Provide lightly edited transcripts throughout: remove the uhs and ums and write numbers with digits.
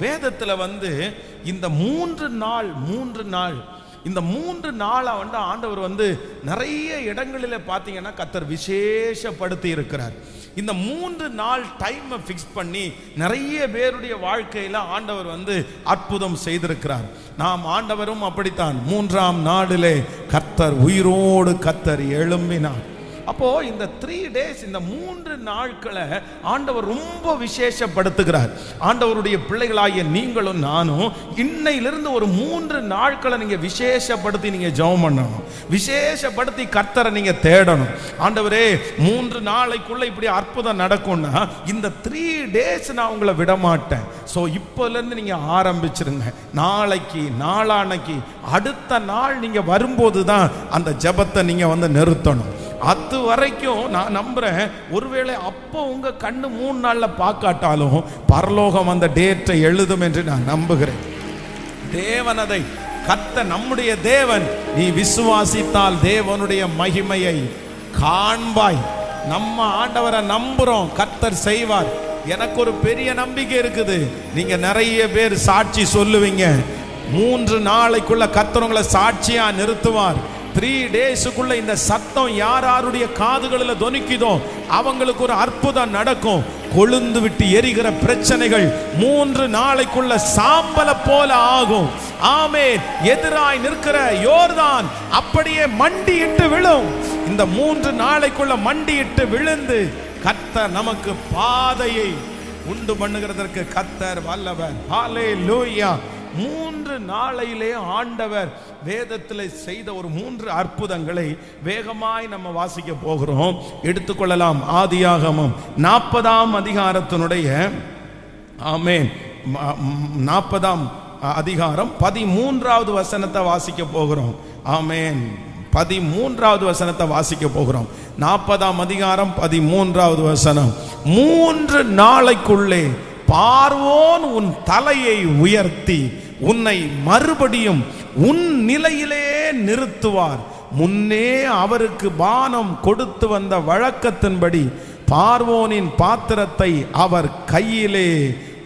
வேதத்துல இந்த மூன்று நாள் இந்த 3 நாளா ஆண்டவர் நிறைய இடங்களில பாத்தீங்கன்னா கர்த்தர் விசேஷப்படுத்தி இருக்கிறார். இந்த 3 நாள் டைம் ஃபிக்ஸ் பண்ணி நிறைய பேருடைய வாழ்க்கையில ஆண்டவர் அற்புதம் செய்திருக்கிறார். நாம் ஆண்டவரும் அப்படித்தான் 3ஆம் நாளிலே கர்த்தர் உயிரோடு கர்த்தர் எழும்பினார். அப்போ இந்த 3 days இந்த 3 நாட்களை ஆண்டவர் ரொம்ப விசேஷப்படுத்துகிறார். ஆண்டவருடைய பிள்ளைகளாகிய நீங்களும் நானும் இன்னையிலிருந்து ஒரு 3 நாட்களை நீங்க விசேஷப்படுத்தி நீங்க ஜெபம் பண்ணணும், விசேஷப்படுத்தி கர்த்தரை நீங்க தேடணும். ஆண்டவரே 3 நாளைக்குள்ள இப்படி அற்புதம் நடக்கும்னா இந்த 3 days நான் உங்களை விட மாட்டேன். ஸோ இப்போல இருந்து நீங்க ஆரம்பிச்சிருங்க. நாளைக்கு நாளானைக்கு அடுத்த நாள் நீங்க வரும்போது தான் அந்த ஜெபத்தை நீங்க நிறுத்தணும். அது வரைக்கும் நான் நம்புறேன், ஒருவேளை அப்போ உங்க கண்ணு 3 நாள்ல பார்க்காட்டாலும் பரலோகம் அந்த டேட்டை எழுதும் என்று நான் நம்புகிறேன். தேவன் அதை நம்முடைய தேவன், நீ விசுவாசித்தால் தேவனுடைய மகிமையை காண்பாய். நம்ம ஆண்டவரை நம்புறோம், கர்த்தர் செய்வார். எனக்கு ஒரு பெரிய நம்பிக்கை இருக்குது. நீங்க நிறைய பேர் சாட்சி சொல்லுவீங்க. 3 நாளைக்குள்ள கர்த்தர் உங்களை சாட்சியா நிறுத்துவார். 3 daysக்குள்ள இந்த சத்தம் யாருடைய காதுகளில் தொனிக்குதோ அவங்களுக்கு ஒரு அற்புதம் நடக்கும். கொழுந்து விட்டு எரிகிற பிரச்சனைகள் 3 நாளைக்குள்ள சாம்பல போல ஆகும். ஆமென். எதிராய் நிற்கிற யோர்தான் அப்படியே மண்டியிட்டு விழும். இந்த 3 நாளைக்குள்ள மண்டியிட்டு விழுந்து கர்த்தர் நமக்கு பாதையை உண்டு பண்ணுகிறதற்கு கர்த்தர் வல்லவர். ஹல்லேலூயா. 3 நாளையிலே ஆண்டவர் வேதத்தில் செய்த ஒரு 3 அற்புதங்களை வேகமாய் நம்ம வாசிக்க போகிறோம். எடுத்துக்கொள்ளலாம். ஆதியாகமம் 40ஆம் அதிகாரத்தினுடைய ஆமென் 40ஆம் அதிகாரம் 13வது வசனத்தை வாசிக்க போகிறோம். ஆமென். 13வது வசனத்தை வாசிக்க போகிறோம். 40ஆம் அதிகாரம் 13வது வசனம். 3 நாளைக்குள்ளே பார்வோன் உன் தலையை உயர்த்தி உன்னை மறுபடியும் உன் நிலையிலே நிறுத்துவார். முன்னே அவருக்கு பானம் கொடுத்து வந்த வழக்கத்தின்படி பார்வோனின் பாத்திரத்தை அவர் கையிலே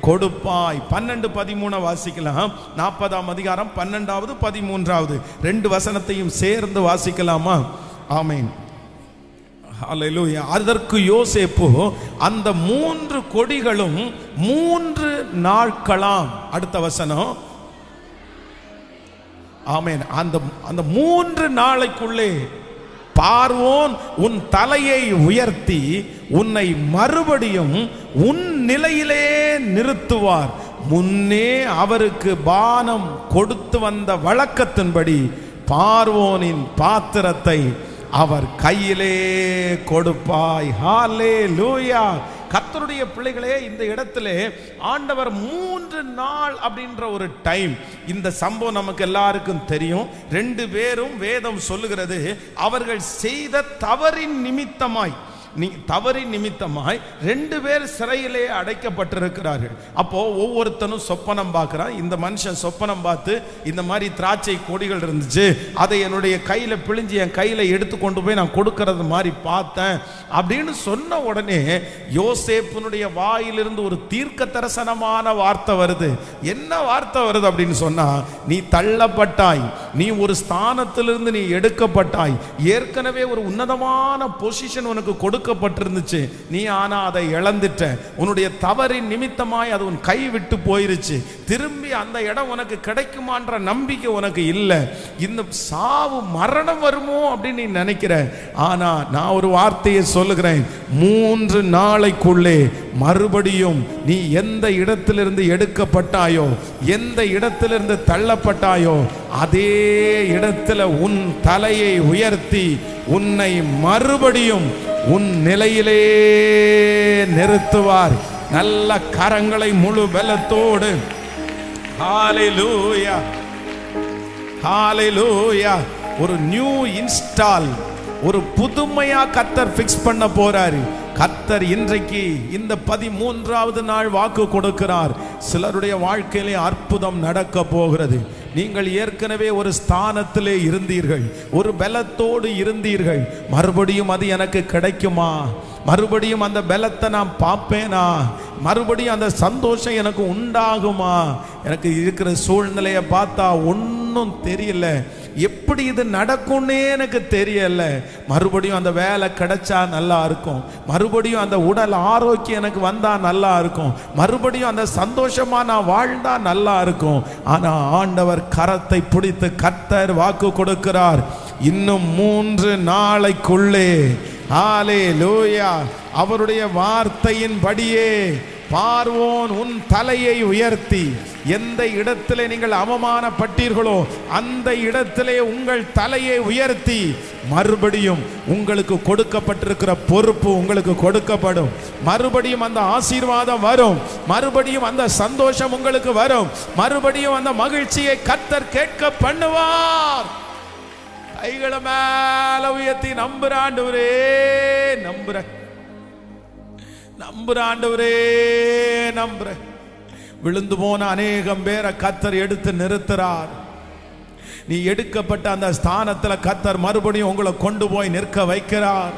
கொடுப்பாய். 12-13 வாசிக்கலாம். 40ஆம் அதிகாரம் 12வது 13வது 2 வசனத்தையும் சேர்ந்து வாசிக்கலாமா? ஆமென். ஹல்லேலூயா. அதற்கு யோசேப்பு அந்த 3 கொடிகளும் 3 நாட்களாம். அடுத்த வசனம். ஆமென். அந்த 3 நாளைக்குள்ளே பார்வோன் உன் தலையை உயர்த்தி உன்னை மறுபடியும் உன் நிலையிலே நிறுத்துவார். முன்னே அவருக்கு பானம் கொடுத்து வந்த வழக்கத்தின்படி பார்வோனின் பாத்திரத்தை அவர் கையிலே கொடுப்பாய். ஹல்லேலூயா. கர்த்தருடைய பிள்ளைகளே, இந்த இடத்திலே ஆண்டவர் 3 நாள் அப்படின்ற ஒரு டைம். இந்த சம்பவம் நமக்கு எல்லாருக்கும் தெரியும். 2 பேரும் வேதம் சொல்லுகிறது அவர்கள் செய்த தவறின் நிமித்தமாய் 2 பேர் சிறையிலே அடைக்கப்பட்டிருக்கிறார்கள். அப்போ ஒவ்வொருத்தனும் சொப்பனம் பார்க்கிறான். இந்த மனுஷன் சொப்பனம் பார்த்து இந்த மாதிரி திராட்சை கொடிகள் இருந்துச்சு, அதை என்னுடைய கையில பிழிஞ்சு என் கையில எடுத்து கொண்டு போய் நான் கொடுக்கறது மாதிரி பார்த்தேன் அப்படின்னு சொன்ன உடனே யோசேப்பினுடைய வாயிலிருந்து ஒரு தீர்க்க தரிசனமான வார்த்தை வருது. என்ன வார்த்தை வருது அப்படின்னு சொன்னா, நீ தள்ளப்பட்டாய், நீ ஒரு ஸ்தானத்திலிருந்து நீ எடுக்கப்பட்டாய், ஏற்கனவே ஒரு உன்னதமான பொசிஷன் உனக்கு கொடுக்கப்பட்டிருந்துச்சு, நீ ஆனா அதை இழந்துட்ட. உன்னுடைய தவறின் நிமித்தமாய் அது உன் கை விட்டு போயிருச்சு. திரும்பி அந்த இடம் உனக்கு கிடைக்குமான்ற நம்பிக்கை உனக்கு இல்லை. இந்த சாவு மரணம் வருமோ அப்படின்னு நீ நினைக்கிற. ஆனா நான் ஒரு வார்த்தையை சொல்லுகிறேன். 3 நாளைக்குள்ளே மறுபடியும் நீ எந்த இடத்திலிருந்து எடுக்கப்பட்டாயோ, எந்த இடத்திலிருந்து தள்ளப்பட்டாயோ, அதே இடத்துல உன் தலையை உயர்த்தி உன்னை மறுபடியும் உன் நிலையிலே நிறுத்துவார். நல்ல கரங்களை முழு பலத்தோடு ஹல்லேலூயா, ஹல்லேலூயா. ஒரு நியூ இன்ஸ்டால், ஒரு புதுமையா கர்த்தர் ஃபிக்ஸ் பண்ண போறாரு. கர்த்தர் இன்றைக்கு இந்த 13வது நாள் வாக்கு கொடுக்கிறார். சிலருடைய வாழ்க்கையிலே அற்புதம் நடக்க போகிறது. நீங்கள் ஏற்கனவே ஒரு ஸ்தானத்திலே இருந்தீர்கள், ஒரு பலத்தோடு இருந்தீர்கள். மறுபடியும் அது எனக்கு கிடைக்குமா? மறுபடியும் அந்த பலத்தை நான் பார்ப்பேனா? மறுபடியும் அந்த சந்தோஷம் எனக்கு உண்டாகுமா? எனக்கு இருக்கிற சூழ்நிலையை பார்த்தா ஒன்றும் தெரியல, எப்படி இது நடக்கும்னே எனக்கு தெரியல. மறுபடியும் அந்த வேலை கிடைச்சா நல்லா இருக்கும், மறுபடியும் அந்த உடல் ஆரோக்கியம் எனக்கு வந்தா நல்லா இருக்கும், மறுபடியும் அந்த சந்தோஷமா நான் வாழ்ந்தா நல்லா இருக்கும். ஆனா ஆண்டவர் கரத்தை பிடித்து கர்த்தர் வாக்கு கொடுக்கிறார், இன்னும் 3 நாளைக்குள்ளே ஹல்லேலூயா அவருடைய வார்த்தையின்படியே பார்வோன் உன் தலையை உயர்த்தி, எந்த இடத்திலே நீங்கள் அவமானப்பட்டீர்களோ அந்த இடத்திலே உங்கள் தலையை உயர்த்தி, மறுபடியும் உங்களுக்கு கொடுக்கப்பட்டிருக்கிற பொறுப்பு உங்களுக்கு கொடுக்கப்படும். மறுபடியும் அந்த ஆசீர்வாதம் வரும், மறுபடியும் அந்த சந்தோஷம் உங்களுக்கு வரும், மறுபடியும் அந்த மகிழ்ச்சியை கர்த்தர் கேட்க பண்ணுவார். கைகளை மேல உயர்த்தி நம்புற ஆண்டவரே, நம்புற ஆண்டவரே, நம்புற. விழுந்து போன அநேகம் பேரை கர்த்தர் எடுத்து நிறுத்துறார். நீ எடுக்கப்பட்ட அந்த ஸ்தானத்தில் கர்த்தர் மறுபடியும் உங்களை கொண்டு போய் நிற்க வைக்கிறார்.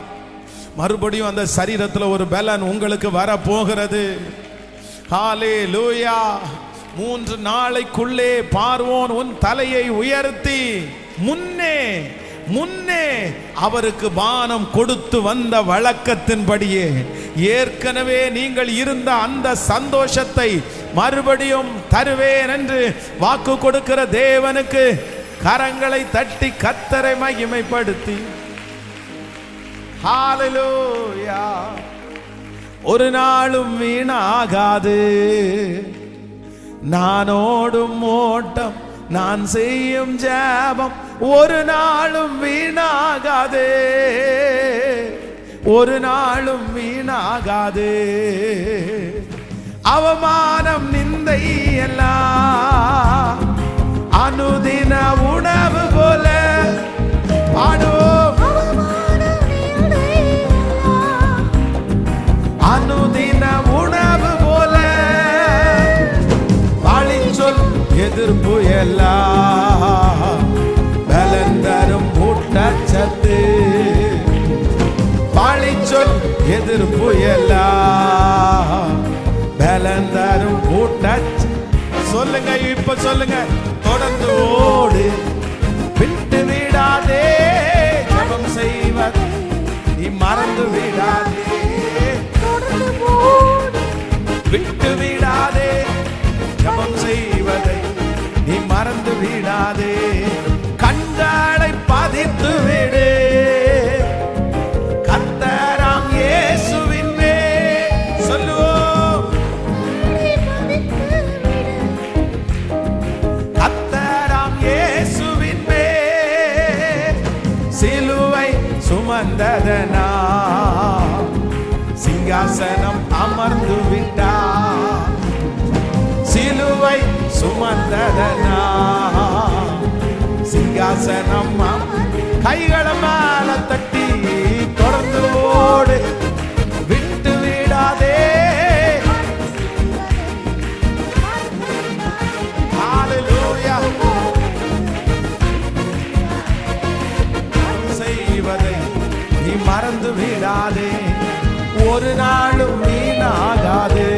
மறுபடியும் அந்த சரீரத்தில் ஒரு பலன் உங்களுக்கு வர போகிறது. ஹல்லேலூயா. 3 நாளைக்குள்ளே பார்வோன் உன் தலையை உயர்த்தி, முன்னே அவருக்கு பானம் கொடுத்து வந்த வழக்கத்தின்படியே ஏற்கனவே நீங்கள் இருந்த அந்த சந்தோஷத்தை மறுபடியும் தருவேன் என்று வாக்கு கொடுக்கிற தேவனுக்கு கரங்களை தட்டி கர்த்தரை மகிமைப்படுத்தி, ஹல்லேலூயா. ஒரு நாளும் வீணாகாது நானோடும் ஓட்டம், நான் செய்யும் ஜெபம் ஒரு நாளும் வீணாகாதே, ஒரு நாளும் வீணாகாதே. அவமானம் நிந்தை எல்லாம் அனுதின உணவு போல பாடுவோம். அனுதின உணவு போல பழிச்சொல் எதிர்ப்பு எல்லாம் பலன் தரும் ஊட்டச்சத்து. பழிச்சொல் எதிர்ப்பு எல்லாம் பலன் தரும் ஊட்டச்சத்து. சொல்லுங்க, இப்ப சொல்லுங்க. தொடர்ந்து ஓடு, விட்டு விடாதே, ஜெபம் செய்வதை நீ மறந்து விடாதே. விட்டு விடாதே, ஜெபம் செய்வதை நீ மறந்து விடாதே. கண்களை பதித்து விடு கர்த்தராம் இயேசுவின் மேல். சொல்லுவோம், கர்த்தராம் இயேசுவின் மேல் சிலுவை சுமந்ததனா சிங்காசனம் அமர்ந்து விட்டார். சிலுவை சுமந்ததனா சிங்காசனம். கைகளை மேல தட்டி தொடர்ந்து ஓடு, விட்டு விடாதே. ஹல்லேலூயா. செய்வதை நீ மறந்து விடாதே, ஒரு நாளும் வீணாகாதே.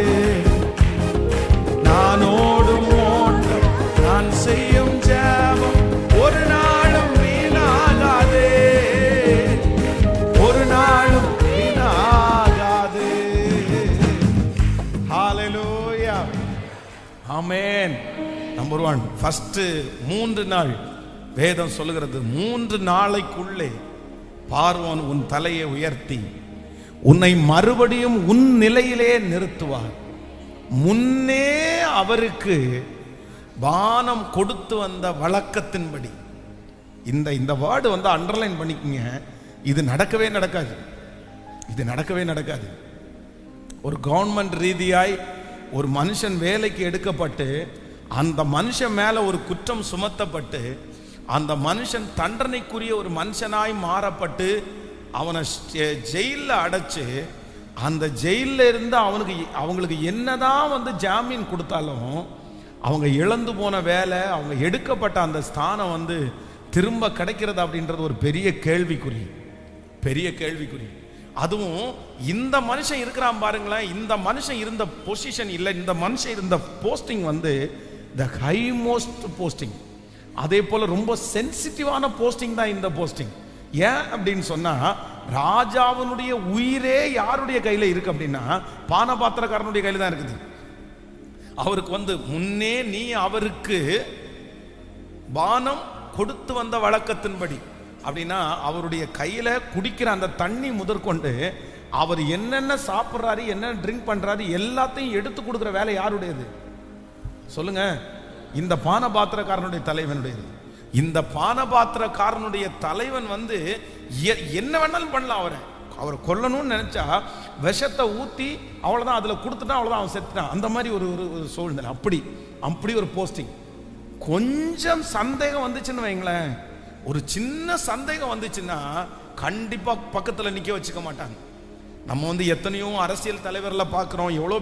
நானோடும் ஓட்டம், நான் செய்யும் ஜெபம் ஒரு நாளும் வீணாகாதே, ஒரு நாளும் வீணாகாதே. ஹல்லேலூயா. ஆமென். நம்பர் 1, ஃபர்ஸ்ட் 3 நாள் வேதம் சொல்லுகிறது, 3 நாளைக்குள்ளே பார்வோன் உன் தலையை உயர்த்தி உன்னை மறுபடியும் உன் நிலையிலே நிறுத்துவார். முன்னே அவருக்கு பானம் கொடுத்து வந்த வழக்கத்தின்படி. இந்த வேர்டு வந்து அண்டர்லைன் பண்ணிக்கங்க. இது நடக்கவே நடக்காது, இது நடக்கவே நடக்காது. ஒரு கவர்மெண்ட் ரீதியாய் ஒரு மனுஷன் வேலைக்கு எடுக்கப்பட்டு அந்த மனுஷன் மேல ஒரு குற்றம் சுமத்தப்பட்டு அந்த மனுஷன் தண்டனைக்குரிய ஒரு மனுஷனாய் மாறப்பட்டு அவனை ஜெயிலில் அடைச்சு அந்த ஜெயிலில் இருந்து அவங்களுக்கு என்னதான் வந்து ஜாமீன் கொடுத்தாலும் அவங்க இழந்து போன வேலை, அவங்க எடுக்கப்பட்ட அந்த ஸ்தானம் வந்து திரும்ப கிடைக்கிறது அப்படின்றது ஒரு பெரிய கேள்விக்குறி, பெரிய கேள்விக்குறி. அதுவும் இந்த மனுஷன் இருக்கிறான் பாருங்களேன், இந்த மனுஷன் இருந்த பொசிஷன் இல்லை, இந்த மனுஷன் இருந்த போஸ்டிங் வந்து த ஹை மோஸ்ட் போஸ்டிங். அதே போல ரொம்ப சென்சிட்டிவான போஸ்டிங் தான் இந்த போஸ்டிங். ஏன் அப்படின்னு சொன்னா, ராஜாவினுடைய உயிரே யாருடைய கையில இருக்கு அப்படின்னா பானபாத்திரக்காரனுடைய கையில தான் இருக்குது. அவருக்கு வந்து முன்னே நீ அவருக்கு பானம் கொடுத்து வந்த வழக்கத்தின்படி அப்படின்னா, அவருடைய கையில குடிக்கிற அந்த தண்ணி முதற்கொண்டு அவர் என்னென்ன சாப்பிட்றாரு, என்னென்ன ட்ரிங்க் பண்றாரு, எல்லாத்தையும் எடுத்து கொடுக்குற வேலை யாருடையது சொல்லுங்க? இந்த பானபாத்திரக்காரனுடைய தலைவனுடையது. இந்த பானபாத்திரக்காரனுடைய தலைவன் வந்து என்ன வேணாலும் பண்ணலாம். அவரை கொல்லணும்னு நினைச்சா விஷத்தை ஊத்தி அவ்வளவுதான், அதுல கொடுத்துட்டா அவ்வளவுதான், அவன் செத்துட்டான். அந்த மாதிரி ஒரு சூழ்நிலை. அப்படி ஒரு போஸ்டிங். கொஞ்சம் சந்தேகம் வந்துச்சுன்னு வைங்களேன், ஒரு சின்ன சந்தேகம் வந்துச்சுன்னா கண்டிப்பா பக்கத்துல நிக்க வச்சுக்க மாட்டாங்க. நம்ம வந்து எத்தனையோ அரசியல் தலைவர்களை பார்க்கிறோம், எவ்வளோ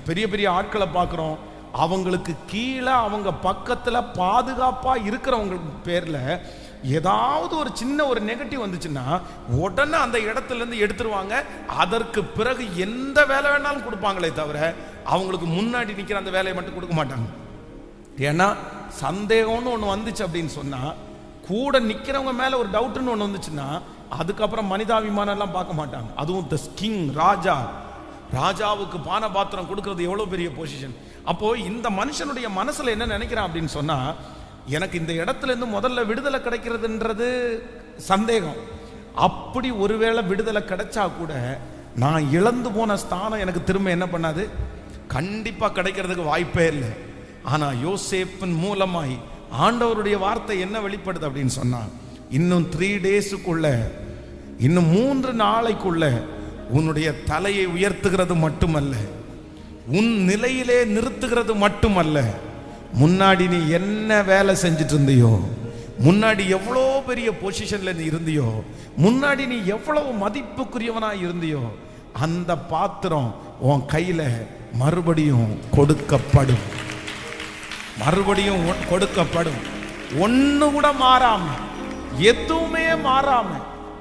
பெரிய பெரிய ஆட்களை பார்க்கிறோம். அவங்களுக்கு கீழே அவங்க பக்கத்துல பாதுகாப்பா இருக்கிறவங்க பேர்ல ஏதாவது ஒரு சின்ன ஒரு நெகட்டிவ் வந்துச்சுன்னா உடனே அந்த இடத்துல இருந்து எடுத்துருவாங்க. அதற்கு பிறகு எந்த வேலை வேணாலும் கொடுப்பாங்களே தவிர அவங்களுக்கு முன்னாடி நிக்கிற அந்த வேலையை மட்டும் கொடுக்க மாட்டாங்க. ஏன்னா சந்தேகம்னு ஒன்று வந்துச்சு அப்படின்னு சொன்னா, கூட நிக்கிறவங்க மேல ஒரு டவுட்னு ஒன்று வந்துச்சுன்னா அதுக்கப்புறம் மனிதாபிமானம் எல்லாம் பார்க்க மாட்டாங்க. அதுவும் தி கிங், ராஜாவுக்கு பானபாத்திரம் கொடுக்கிறது எவ்வளவு பெரிய பொசிஷன். அப்போ இந்த மனுஷனுடைய மனசுல என்ன நினைக்கிறான் அப்படின்னு சொன்னா, எனக்கு இந்த இடத்துல இருந்து முதல்ல விடுதலை கிடைக்கிறதுன்றது சந்தேகம். அப்படி ஒருவேளை விடுதலை கிடைச்சா கூட நான் இழந்து போன ஸ்தானம் எனக்கு திரும்ப என்ன பண்ணாது, கண்டிப்பா கிடைக்கிறதுக்கு வாய்ப்பே இல்லை. ஆனா யோசேப்பின் மூலமாய் ஆண்டவருடைய வார்த்தை என்ன வெளிப்படுது அப்படின்னு சொன்னா, இன்னும் 3 டேஸுக்குள்ள, இன்னும் 3 நாளைக்குள்ள உன்னுடைய தலையை உயர்த்துகிறது மட்டுமல்ல, உன் நிலையிலே நிறுத்துகிறது மட்டுமல்ல, முன்னாடி நீ என்ன வேலை செஞ்சுட்டு இருந்தியோ, முன்னாடி எவ்வளோ பெரிய பொசிஷன்ல நீ இருந்தியோ, முன்னாடி நீ எவ்வளவு மதிப்புக்குரியவனா இருந்தியோ, அந்த பாத்திரம் உன் கையில மறுபடியும் கொடுக்கப்படும். மறுபடியும் கொடுக்கப்படும். ஒண்ணு கூட மாறாம, எதுவுமே மாறாம.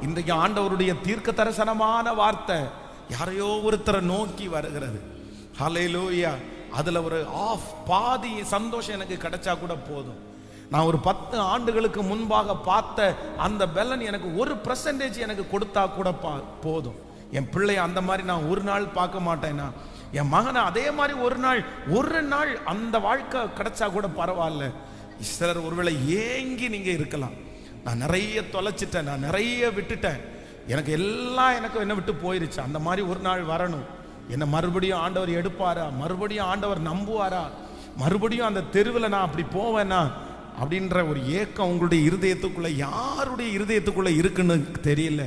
இன்றைக்கு ஆண்டவருடைய தீர்க்க தரிசனமான வார்த்தை யாரையோ ஒருத்தரை நோக்கி வருகிறது. ஹல்லேலூயா. அதுல ஒரு பாதி சந்தோஷம் எனக்கு கிடைச்சா கூட போதும். நான் ஒரு 10 ஆண்டுகளுக்கு முன்பாக பார்த்த அந்த பெலன் எனக்கு 1% எனக்கு கொடுத்தா கூட போதும். என் பிள்ளை அந்த மாதிரி நான் ஒரு நாள் பார்க்க மாட்டேன்னா, என் மகனை அதே மாதிரி ஒரு நாள் அந்த வாழ்க்கை கிடைச்சா கூட பரவாயில்ல. சிலர் ஒருவேளை ஏங்கி நீங்க இருக்கலாம், நான் நிறைய தொலைச்சிட்டேன், நான் நிறைய விட்டுட்டேன், எனக்கு எல்லாம் என்ன விட்டு போயிருச்சு, அந்த மாதிரி ஒரு நாள் வரணும். என்ன மறுபடியும் ஆண்டவர் எடுப்பாரா, மறுபடியும் ஆண்டவர் நம்புவாரா, மறுபடியும் அந்த தெருவில் நான் அப்படி போவேனா அப்படின்ற ஒரு ஏக்கம் உங்களுடைய இருதயத்துக்குள்ள, யாருடைய இருதயத்துக்குள்ள இருக்குன்னு தெரியல.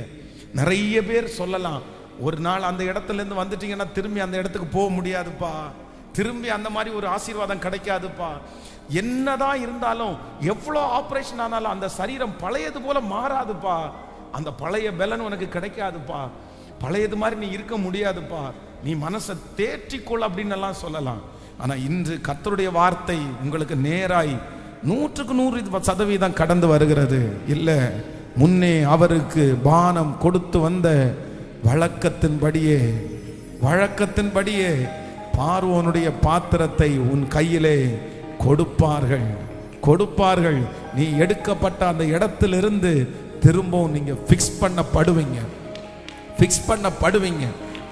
நிறைய பேர் சொல்லலாம், ஒரு நாள் அந்த இடத்துல இருந்து வந்துட்டீங்கன்னா திரும்பி அந்த இடத்துக்கு போக முடியாதுப்பா, திரும்பி அந்த மாதிரி ஒரு ஆசீர்வாதம் கிடைக்காதுப்பா. என்னதான் இருந்தாலும், எவ்வளோ ஆபரேஷன் ஆனாலும் அந்த சரீரம் பழையது போல மாறாதுப்பா, அந்த பழைய பலன் உனக்கு கிடைக்காதுப்பா, பழையது மாதிரி நீ இருக்க முடியாதுப்பா, நீ மனசை தேற்றிக்கொள் அப்படின்னு எல்லாம் சொல்லலாம். ஆனா இன்று கர்த்தருடைய வார்த்தை உங்களுக்கு நேராய் 100% கடந்து வருகிறது. இல்ல, முன்னே அவருக்கு பானம் கொடுத்து வந்த வழக்கத்தின்படியே பார்வோனுடைய பாத்திரத்தை உன் கையிலே கொடுப்பார்கள். நீ எடுக்கப்பட்ட அந்த இடத்திலிருந்து திரும்பவும் நீங்க ஃபிக்ஸ் பண்ணப்படுவீங்க.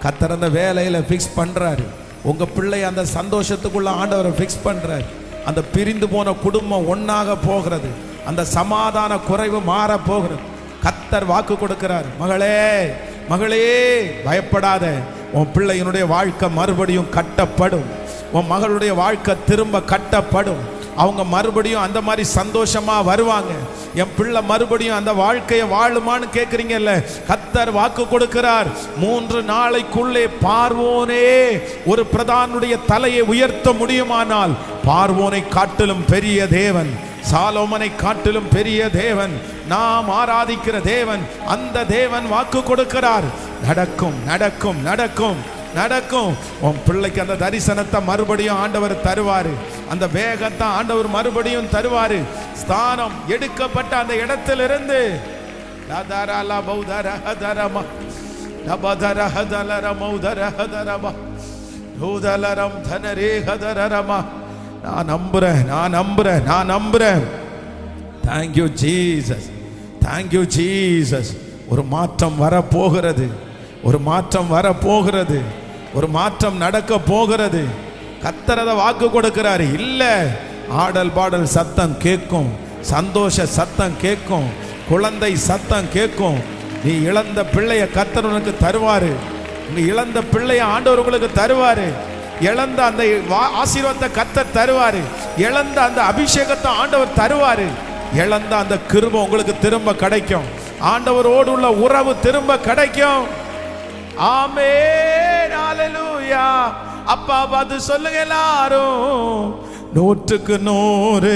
கர்த்தர் அந்த வேலையில ஃபிக்ஸ் பண்றாரு. உங்க பிள்ளை அந்த சந்தோஷத்துக்குள்ள ஆண்டவரை ஃபிக்ஸ் பண்றாரு. அந்த பிரிந்து போன குடும்பம் ஒன்னாக போகிறது, அந்த சமாதான குறைவு மாற போகிறது. கர்த்தர் வாக்கு கொடுக்கிறார், மகளே பயப்படாத, உன் பிள்ளையினுடைய வாழ்க்கை மறுபடியும் கட்டப்படும், உன் மகளுடைய வாழ்க்கை திரும்ப கட்டப்படும், அவங்க மறுபடியும் அந்த மாதிரி சந்தோஷமா வருவாங்க. என் பிள்ளை மறுபடியும் அந்த வாழ்க்கையை வாழுமான்னு கேட்குறீங்கல்ல, கர்த்தர் வாக்கு கொடுக்கிறார். 3 நாளைக்குள்ளே பார்வோனே ஒரு பிரதானுடைய தலையை உயர்த்த முடியுமானால், பார்வோனை காட்டிலும் பெரிய தேவன், சாலோமனை காட்டிலும் பெரிய தேவன், நாம் ஆராதிக்கிற தேவன், அந்த தேவன் வாக்கு கொடுக்கிறார். நடக்கும். உன் பிள்ளைக்கு அந்த தரிசனத்தை மறுபடியும் ஆண்டவர் தருவாரு, அந்த வேகத்தை ஆண்டவர் மறுபடியும் தருவாரு. ஸ்தானம் எடுக்கப்பட்ட அந்த இடத்திலிருந்து நான் நம்புறேன், நான் நம்புறேன், நான் நம்புறேன். Thank you Jesus, thank you Jesus. ஒரு மாற்றம் வரப்போகிறது, ஒரு மாற்றம் வரப்போகிறது, ஒரு மாற்றம் நடக்க போகிறது. கர்த்தர் வாக்கு கொடுக்கிறாரு. இல்ல, ஆடல் பாடல் சத்தம் கேட்கும், சந்தோஷ சத்தம் கேட்கும், குழந்தை சத்தம் கேட்கும். நீ இழந்த பிள்ளைய கர்த்தர் உனக்கு தருவாரு. நீ இழந்த பிள்ளைய ஆண்டவர் உங்களுக்கு தருவாரு. இழந்த அந்த ஆசீர்வாதத்தை கர்த்தர் தருவாரு. இழந்த அந்த அபிஷேகத்தை ஆண்டவர் தருவாரு. இழந்த அந்த கிருபை உங்களுக்கு திரும்ப கிடைக்கும். ஆண்டவரோடு உள்ள உறவு திரும்ப கிடைக்கும். ஆமென், ஹல்லேலூயா. அப்பா பார்த்து சொல்லுங்க எல்லாரும், 100%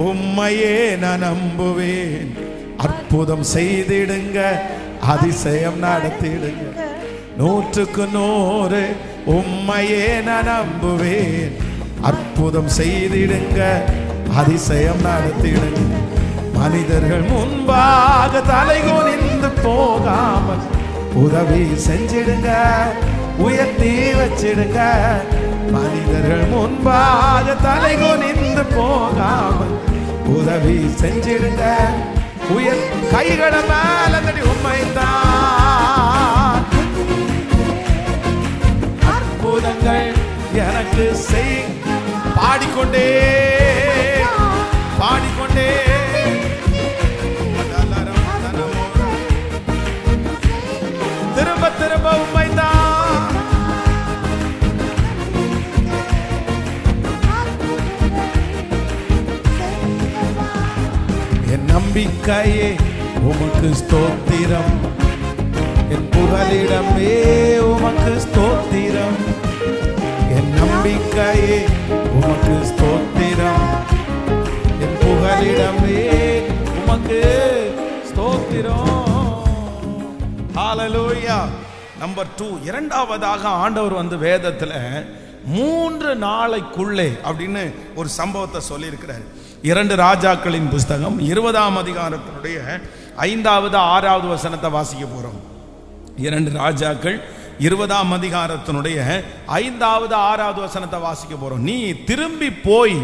உம்மையே நான் நம்புவேன். அற்புதம் செய்திடுங்க, அதிசயம் நடத்திடுங்க. 100% உம்மையே நான் நம்புவேன். அற்புதம் செய்திடுங்க, அதிசயம் நடத்திடுங்க. மனிதர்கள் முன்பாக தலைகுனிந்து போகாமல் உதவி செஞ்சிடுங்க, உயர்த்தி வச்சிடுங்க. மனிதர்கள் முன்பாக தலைகுனிந்து போகாமல் உதவி செஞ்சிடுங்க. கைகளை மேல தட்டி உம்மைத்தான் அற்புதங்கள் எனக்கு செய். பாடிக்கொண்டே பாடிக்கொண்டே திரும்ப திரும்ப உம்மைத்தான். என் நம்பிக்கையே உமக்கு ஸ்தோத்திரம், என் புகலிடமே உமக்கு ஸ்தோத்திரம். என் நம்பிக்கையே உமக்கு ஸ்தோத்திரம், என் புகலிடமே உமக்கு ஸ்தோத்திரம். ஹல்லேலூயா. நம்பர் 2, இரண்டாவதாக ஆண்டவர் வந்து வேதத்துல 3 நாளைக்குள்ளே அப்படின்னு ஒரு சம்பவத்தை சொல்லி இருக்கிறார். 2 ராஜாக்களின் புஸ்தகம் 20ஆம் அதிகாரத்தினுடைய 5வது 6வது வசனத்தை வாசிக்க போறோம். 2 ராஜாக்கள் 20ஆம் அதிகாரத்தினுடைய 5வது 6வது வசனத்தை வாசிக்க போறோம். நீ திரும்பி போய்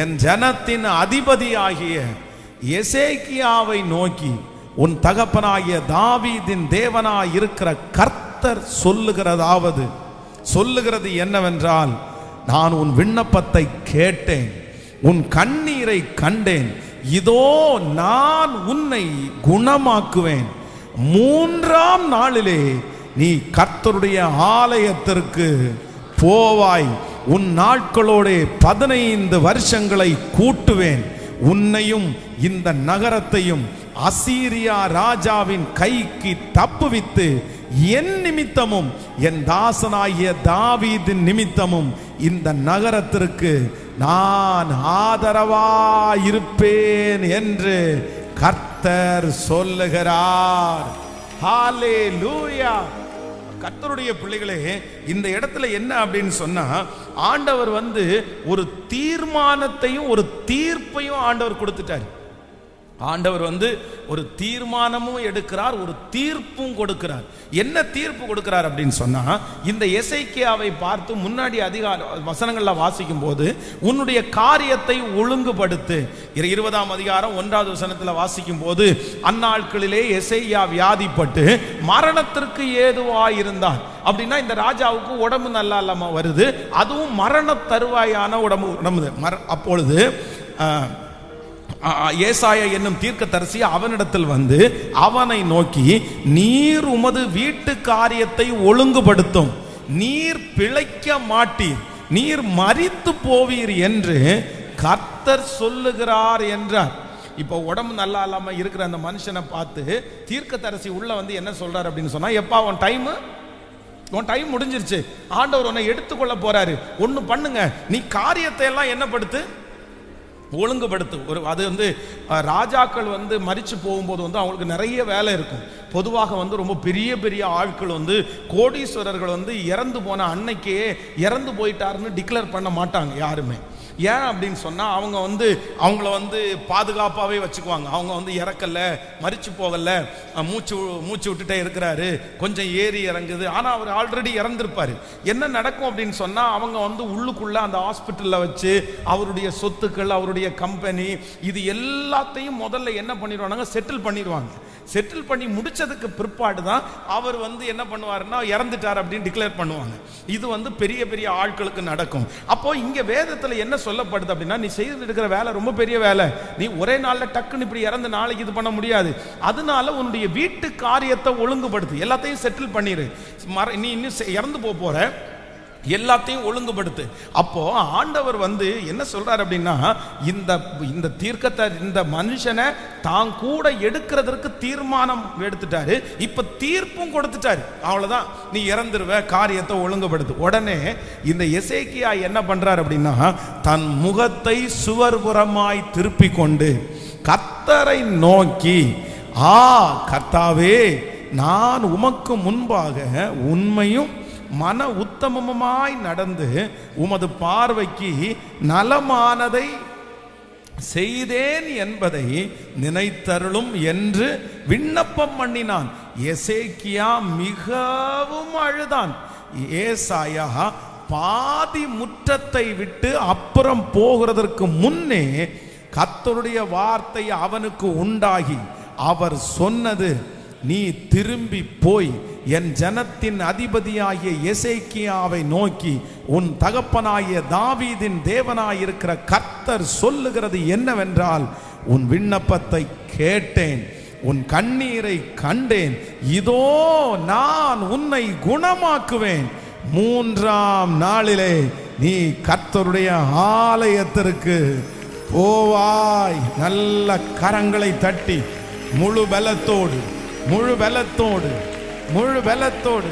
என் ஜனத்தின் அதிபதியாகிய எசேக்கியாவை நோக்கி, உன் தகப்பனாகிய தாவீதின் தேவனாய் இருக்கிற கர்த்தர் சொல்லுகிறது என்னவென்றால், நான் உன் விண்ணப்பத்தை கேட்டேன், உன் கண்ணீரை கண்டேன். இதோ நான் உன்னை குணமாக்குவேன். 3ஆம் நாளிலே நீ கர்த்தருடைய ஆலயத்திற்கு போவாய். உன் நாட்களோடு 15 வருஷங்களை கூட்டுவேன். உன்னையும் இந்த நகரத்தையும் அசீரியா ராஜாவின் கைக்கு தப்புவித்து என் நிமித்தமும் என் தாசனாகிய தாவீதின் நிமித்தமும் இந்த நகரத்திற்கு நான் ஆதரவாயிருப்பேன் என்று கர்த்தர் சொல்லுகிறார். ஹல்லேலூயா. கர்த்தருடைய பிள்ளைகளே, இந்த இடத்துல என்ன அப்படின்னு சொன்னா, ஆண்டவர் வந்து ஒரு தீர்மானத்தையும் ஒரு தீர்ப்பையும் ஆண்டவர் கொடுத்துட்டார். ஆண்டவர் வந்து ஒரு தீர்மானமும் எடுக்கிறார், ஒரு தீர்ப்பும் கொடுக்கிறார். என்ன தீர்ப்பு கொடுக்கிறார் அப்படின்னு சொன்னா, இந்த எசேக்கியாவை பார்த்து முன்னாடி அதிகார வசனங்கள்ல வாசிக்கும் போது, உன்னுடைய காரியத்தை ஒழுங்குபடுத்து. 20ஆம் அதிகாரம் 1வது வசனத்துல வாசிக்கும் போது, அந்நாட்களிலே எசேக்கியா வியாதிப்பட்டு மரணத்திற்கு ஏதுவாயிருந்தான். அப்படின்னா இந்த ராஜாவுக்கு உடம்பு நல்லா இல்லாம வருது, அதுவும் மரண தருவாயான உடம்பு. அப்பொழுது ஏசாயா என்னும் தீர்க்கதரிசி அவனிடத்தில் வந்து அவனை நோக்கி, நீர் உமது வீட்டு காரியத்தை ஒழுங்குபடுத்தும், நீர் பிழைக்க மாட்டீர், நீர் மரித்து போவீர் என்று கர்த்தர் சொல்லுகிறார் என்றார். இப்போ உடம்பு நல்லா இல்லாம இருக்கிற அந்த மனுஷனை பார்த்து தீர்க்கதரிசி உள்ள வந்து என்ன சொல்றாரு அப்படின்னு சொன்னா, எப்பா உன் டைம் முடிஞ்சிருச்சு, ஆண்டவர் உன்னை எடுத்துக்கொள்ள போறாரு, ஒண்ணு பண்ணுங்க, நீ காரியத்தை எல்லாம் என்னப்படுத்து, ஒழுங்குபடுத்து. அது வந்து ராஜாக்கள் வந்து மரிச்சு போகும்போது வந்து அவங்களுக்கு நிறைய வேலை இருக்கும். பொதுவாக வந்து ரொம்ப பெரிய பெரிய ஆட்கள் வந்து கோடீஸ்வரர்கள் வந்து இறந்து போன அன்னைக்கே இறந்து போயிட்டாருன்னு டிக்ளேர் பண்ண மாட்டாங்க யாருமே. ஏன் அப்படின்னு சொன்னால் அவங்கள பாதுகாப்பாகவே வச்சுக்குவாங்க. அவங்க இறக்கலை, மரிச்சு போகலை, மூச்சு விட்டுட்டே இருக்கிறாரு, கொஞ்சம் ஏறி இறங்குது. ஆனால் அவர் ஆல்ரெடி இறந்துருப்பார். என்ன நடக்கும் அப்படின்னு சொன்னால் அவங்க உள்ளுக்குள்ளே அந்த ஹாஸ்பிட்டலில் வச்சு அவருடைய சொத்துக்கள், அவருடைய கம்பெனி, இது எல்லாத்தையும் முதல்ல என்ன பண்ணிடுவாங்க, செட்டில் பண்ணிடுவாங்க. செட்டில் பண்ணி முடிச்சதுக்கு பிற்பாடு தான் அவர் என்ன பண்ணுவாருன்னா இறந்துட்டார் அப்படின்னு டிக்ளேர் பண்ணுவாங்க. இது பெரிய பெரிய ஆட்களுக்கு நடக்கும். அப்போ இங்க வேதத்துல என்ன சொல்லப்படுது அப்படின்னா, நீ செய்து இருக்கிற வேலை ரொம்ப பெரிய வேலை, நீ ஒரே நாள்ல டக்குன்னு இப்படி இறந்து நாளைக்கு இது பண்ண முடியாது. அதனால உன்னுடைய வீட்டு காரியத்தை ஒழுங்குபடுத்து, எல்லாத்தையும் செட்டில் பண்ணிரு. நீ இன்னும் இறந்து போற, எல்லாத்தையும் ஒழுங்குபடுத்து. அப்போ ஆண்டவர் என்ன சொல்றாரு அப்படின்னா, இந்த தீர்க்கத்தை, இந்த மனுஷனை தான் கூட எடுக்கிறதுக்கு தீர்மானம் எடுத்துட்டாரு, இப்ப தீர்ப்பும் கொடுத்துட்டாரு. அவ்வளவுதான், நீ இறந்துருவ, காரியத்தை ஒழுங்குபடுத்து. உடனே இந்த எசேக்கியா என்ன பண்றாரு அப்படின்னா, தன் முகத்தை சுவர்புறமாய் திருப்பி கொண்டு கர்த்தரை நோக்கி, கர்த்தாவே, நான் உமக்கு முன்பாக உண்மையும் மன உத்தமமாய் நடந்து உமது பார்வைக்கு நலமானதை செய்தேன் என்பதை நினைத்தருளும் என்று விண்ணப்பம் பண்ணினான். எசேக்கியா மிகவும் அழுதான். ஏசாயா பாதி முற்றத்தை விட்டு அப்புறம் போகிறதற்கு முன்னே கர்த்தருடைய வார்த்தை அவனுக்கு உண்டாகி அவர் சொன்னது, நீ திரும்பி போய் என் ஜனத்தின் அதிபதியாகிய எசேக்கியாவை நோக்கி, உன் தகப்பனாகிய தாவீதின் தேவனாயிருக்கிற கர்த்தர் சொல்லுகிறது என்னவென்றால், உன் விண்ணப்பத்தை கேட்டேன், உன் கண்ணீரை கண்டேன், இதோ நான் உன்னை குணமாக்குவேன், 3ஆம் நாளிலே நீ கர்த்தருடைய ஆலயத்திற்கு போவாய். நல்ல கரங்களை தட்டி முழு பலத்தோடு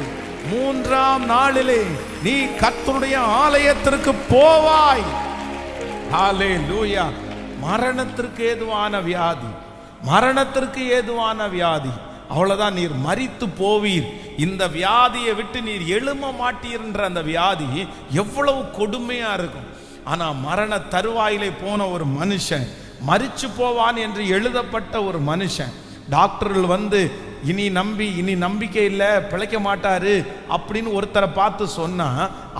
3ஆம் நாளிலே நீ கர்த்தருடைய ஆலயத்திற்கு போவாய். ஹல்லேலூயா. மரணத்திற்கு ஏதுவான வியாதி, அவ்வளவுதான், நீர் மரித்து போவீர். இந்த வியாதியை விட்டு நீர் எழும மாட்டீர்ன்ற அந்த வியாதி எவ்வளவு கொடுமையா இருக்கும். ஆனா மரண தருவாயிலே போன ஒரு மனுஷன், மரிச்சு போவான் என்று எழுதப்பட்ட ஒரு மனுஷன், டாக்டர்கள் இனி நம்பிக்கை இல்லை, பிழைக்க மாட்டாரு அப்படின்னு ஒருத்தரை பார்த்து சொன்னா,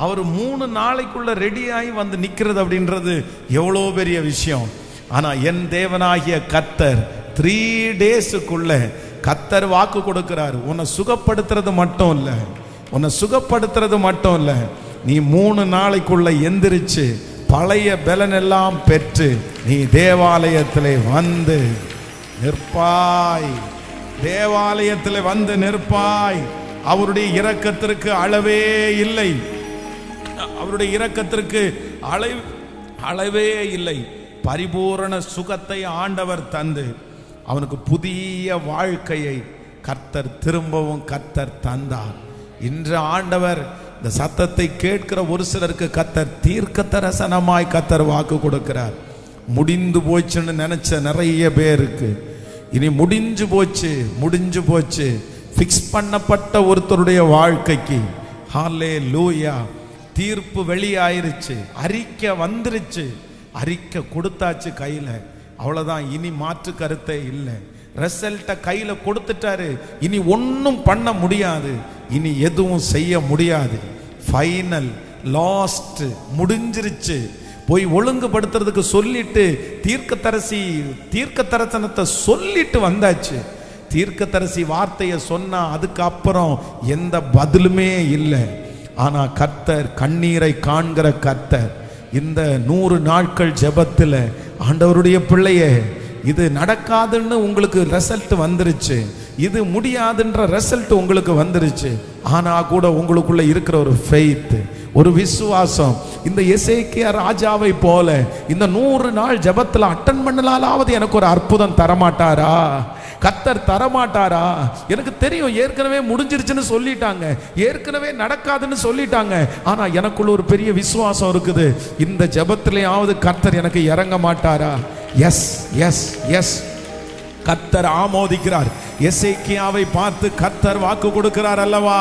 அவர் 3 நாளைக்குள்ள ரெடியாகி நிக்கிறது அப்படின்றது எவ்வளோ பெரிய விஷயம். ஆனா என் தேவனாகிய கர்த்தர் 3 டேஸுக்குள்ள கர்த்தர் வாக்கு கொடுக்கிறார். உன்னை சுகப்படுத்துறது மட்டும் இல்ல, நீ 3 நாளைக்குள்ள எந்திரிச்சு பழைய பலன் எல்லாம் பெற்று நீ தேவாலயத்திலே நிற்பாய். அவருடைய இரக்கத்திற்கு அளவே இல்லை, அளவே இல்லை. பரிபூரண சுகத்தை ஆண்டவர் தந்து அவனுக்கு புதிய வாழ்க்கையை திரும்பவும் கர்த்தர் தந்தார். இன்று ஆண்டவர் இந்த சத்தத்தை கேட்கிற ஒரு சிலருக்கு கர்த்தர் தீர்க்க தரிசனமாய் வாக்கு கொடுக்கிறார். முடிந்து போச்சுன்னு நினைச்ச நிறைய பேருக்கு இனி முடிஞ்சு போச்சு ஃபிக்ஸ் பண்ணப்பட்ட ஒருத்தருடைய வாழ்க்கைக்கு ஹல்லேலூயா தீர்ப்பு வெளியாயிருச்சு, அறிக்கை வந்துருச்சு, அறிக்கை கொடுத்தாச்சு கையில. அவ்வளவுதான், இனி மாற்று கருத்தே இல்லை. ரிசல்ட்டை கையில கொடுத்துட்டாரு, இனி ஒன்றும் பண்ண முடியாது, இனி எதுவும் செய்ய முடியாது. ஃபைனல், லாஸ்ட், முடிஞ்சிருச்சு. போய் ஒழுங்குபடுத்துறதுக்கு சொல்லிட்டு தீர்க்க தரிசனத்தை சொல்லிட்டு வந்தாச்சு. தீர்க்கதரிசி வார்த்தையை சொன்னா அதுக்கப்புறம் எந்த பதிலுமே இல்லை. ஆனா கர்த்தர், கண்ணீரை காண்கிற கர்த்தர், இந்த 100 நாட்கள் ஜெபத்தில் ஆண்டவருடைய பிள்ளையே, இது நடக்காதுன்னு உங்களுக்கு ரிசல்ட் வந்துருச்சு, இது முடியாதுன்ற ரிசல்ட் உங்களுக்கு வந்துருச்சு. ஆனா கூட உங்களுக்குள்ள இருக்கிற ஒரு ஃபெய்த், ஒரு விசுவாசம், இந்த எசேக்கியா ராஜாவை போல இந்த 100 நாள் ஜெபத்தில் அட்டன் பண்ணலாலாவது எனக்கு ஒரு அற்புதம் தரமாட்டாரா? கர்த்தர் தரமாட்டாரா? எனக்கு தெரியும் ஏற்கனவே முடிஞ்சிருச்சுன்னு சொல்லிட்டாங்க, ஏற்கனவே நடக்காதுன்னு சொல்லிட்டாங்க. ஆனா எனக்குள்ள ஒரு பெரிய விசுவாசம் இருக்குது, இந்த ஜெபத்திலேயாவது கர்த்தர் எனக்கு இறங்க மாட்டாரா? எஸ் எஸ் எஸ், கர்த்தர் ஆமோதிக்கிறார். எசேக்கியாவை பார்த்து கர்த்தர் வாக்கு கொடுக்கிறார் அல்லவா?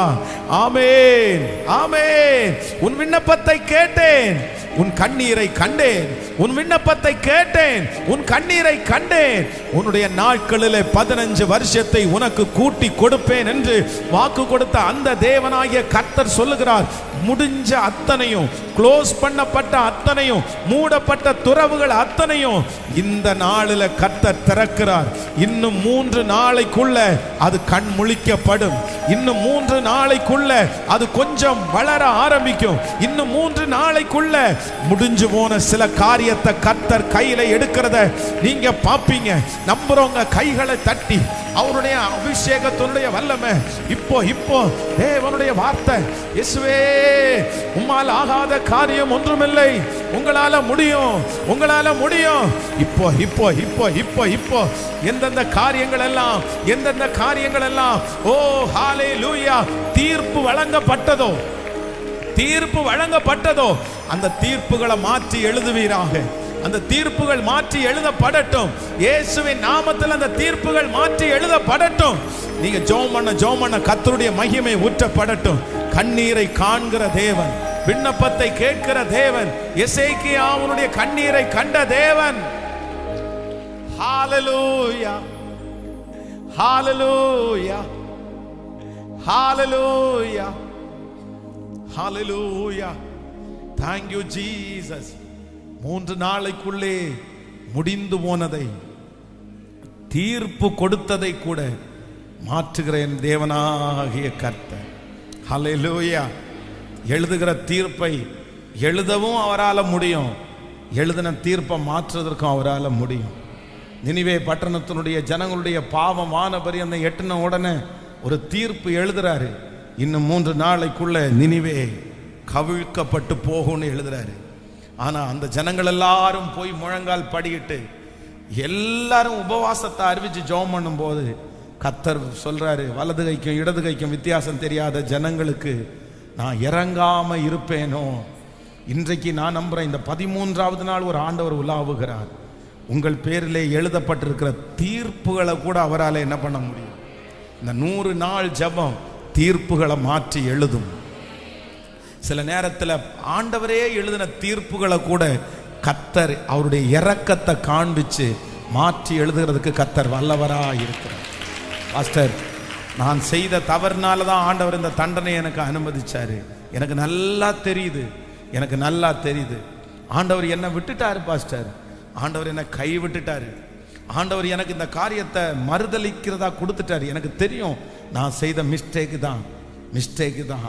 ஆமென், ஆமென். உன் விண்ணப்பத்தை கேட்டேன், உன் கண்ணீரை கண்டேன். உன் விண்ணப்பத்தை கேட்டேன், உன் கண்ணீரை கண்டேன். உன்னுடைய நாட்களிலே 15 வருஷத்தை உனக்கு கூட்டி கொடுப்பேன் என்று வாக்கு கொடுத்த அந்த தேவனாகிய கர்த்தர் சொல்லுகிறார். முடிஞ்ச அத்தனையும், க்ளோஸ் பண்ணப்பட்ட அத்தனையும், மூடப்பட்ட துறவுகள் அத்தனையும் இந்த நாளில் கர்த்தர் திறக்கிறார். இன்னும் 3 நாளைக்குள்ள அது கண் முழிக்கப்படும். இன்னும் 3 நாளைக்குள்ள அது கொஞ்சம் வளர ஆரம்பிக்கும். இன்னும் 3 நாளைக்குள்ள முடிஞ்சு போன சில காரியத்தை கர்த்தர் கையில எடுக்கிறத நீங்க பாப்பீங்க. நம்புறவங்க கைகளை தட்டி அவருடைய அபிஷேகத்தினுடைய வல்லமை இப்போ தேவனுடைய வார்த்தை, இயேசுவே உம்மால் ஆகாத காரியம் ஒன்றுமில்லை, உங்களால முடியும், உங்களால முடியும். இப்போ எந்தெந்த காரியங்கள் எல்லாம் ஓ ஹalleluya தீர்ப்பு வழங்கப்பட்டதோ அந்த தீர்ப்புகளை மாற்றி எழுதுவீராக. அந்த தீர்ப்புகள் மாற்றி எழுதப்படட்டும். இயேசுவின் நாமத்தில் அந்த தீர்ப்புகள் மாற்றி எழுதப்படட்டும். நீங்க ஜெபம் பண்ண கர்த்தருடைய மகிமை ஊற்றப்படட்டும். கண்ணீரை காண்கிற தேவன், விண்ணப்பத்தை கேட்கிற தேவன், எசேக்கியாவுடைய கண்ணீரை கண்ட தேவன். ஹalleluya, ஹalleluya, ஹalleluya, ஹalleluya. Thank you Jesus. 3 நாளைக்குள்ளே முடிந்து போனதை, தீர்ப்பு கொடுத்ததை கூட மாற்றுகிறேன் தேவனாகிய கர்த்தர். ஹல்லேலூயா. எழுதுகிற தீர்ப்பை எழுதவும் அவரால் முடியும், எழுதின தீர்ப்பை மாற்றுவதற்கும் அவரால் முடியும். நினிவே பட்டணத்தினுடைய ஜனங்களுடைய பாவம் வானபரியந்தம் எட்டின உடனே ஒரு தீர்ப்பு எழுதுறாரு. இன்னும் 3 நாளைக்குள்ள நினிவே கவிழ்க்கப்பட்டு போகும்னு எழுதுறாரு. ஆனா அந்த ஜனங்கள் எல்லாரும் போய் முழங்கால் படியிட்டு எல்லாரும் உபவாசத்தை அறிவிச்சு ஜெபம் பண்ணும் போது கர்த்தர் சொல்றாரு, வலது கைக்கும் இடது கைக்கும் வித்தியாசம் தெரியாத ஜனங்களுக்கு நான் இறங்காம இருப்பேனோ? இன்றைக்கு நான் நம்புறேன், இந்த 13வது நாள் ஒரு ஆண்டவர் உலாவுகிறார். உங்கள் பேரிலே எழுதப்பட்டிருக்கிற தீர்ப்புகளை கூட அவரால் என்ன பண்ண முடியும்? இந்த 100 நாள் ஜெபம் தீர்ப்புகளை மாற்றி எழுதும். சில நேரத்தில் ஆண்டவரே எழுதின தீர்ப்புகளை கூட கர்த்தர் அவருடைய இரக்கத்தை காண்பிச்சு மாற்றி எழுதுகிறதுக்கு கர்த்தர் வல்லவரா இருக்கிறார். பாஸ்டர், நான் செய்த தவறுனால தான் ஆண்டவர் இந்த தண்டனை எனக்கு அனுமதிச்சாரு. எனக்கு நல்லா தெரியுது. ஆண்டவர் என்னை விட்டுட்டாரு பாஸ்டர், ஆண்டவர் என்னை கை விட்டுட்டாரு, ஆண்டவர் எனக்கு இந்த காரியத்தை மறுதளிக்கிறதா கொடுத்துட்டாரு. எனக்கு தெரியும் நான் செய்த மிஸ்டேக்கு தான்.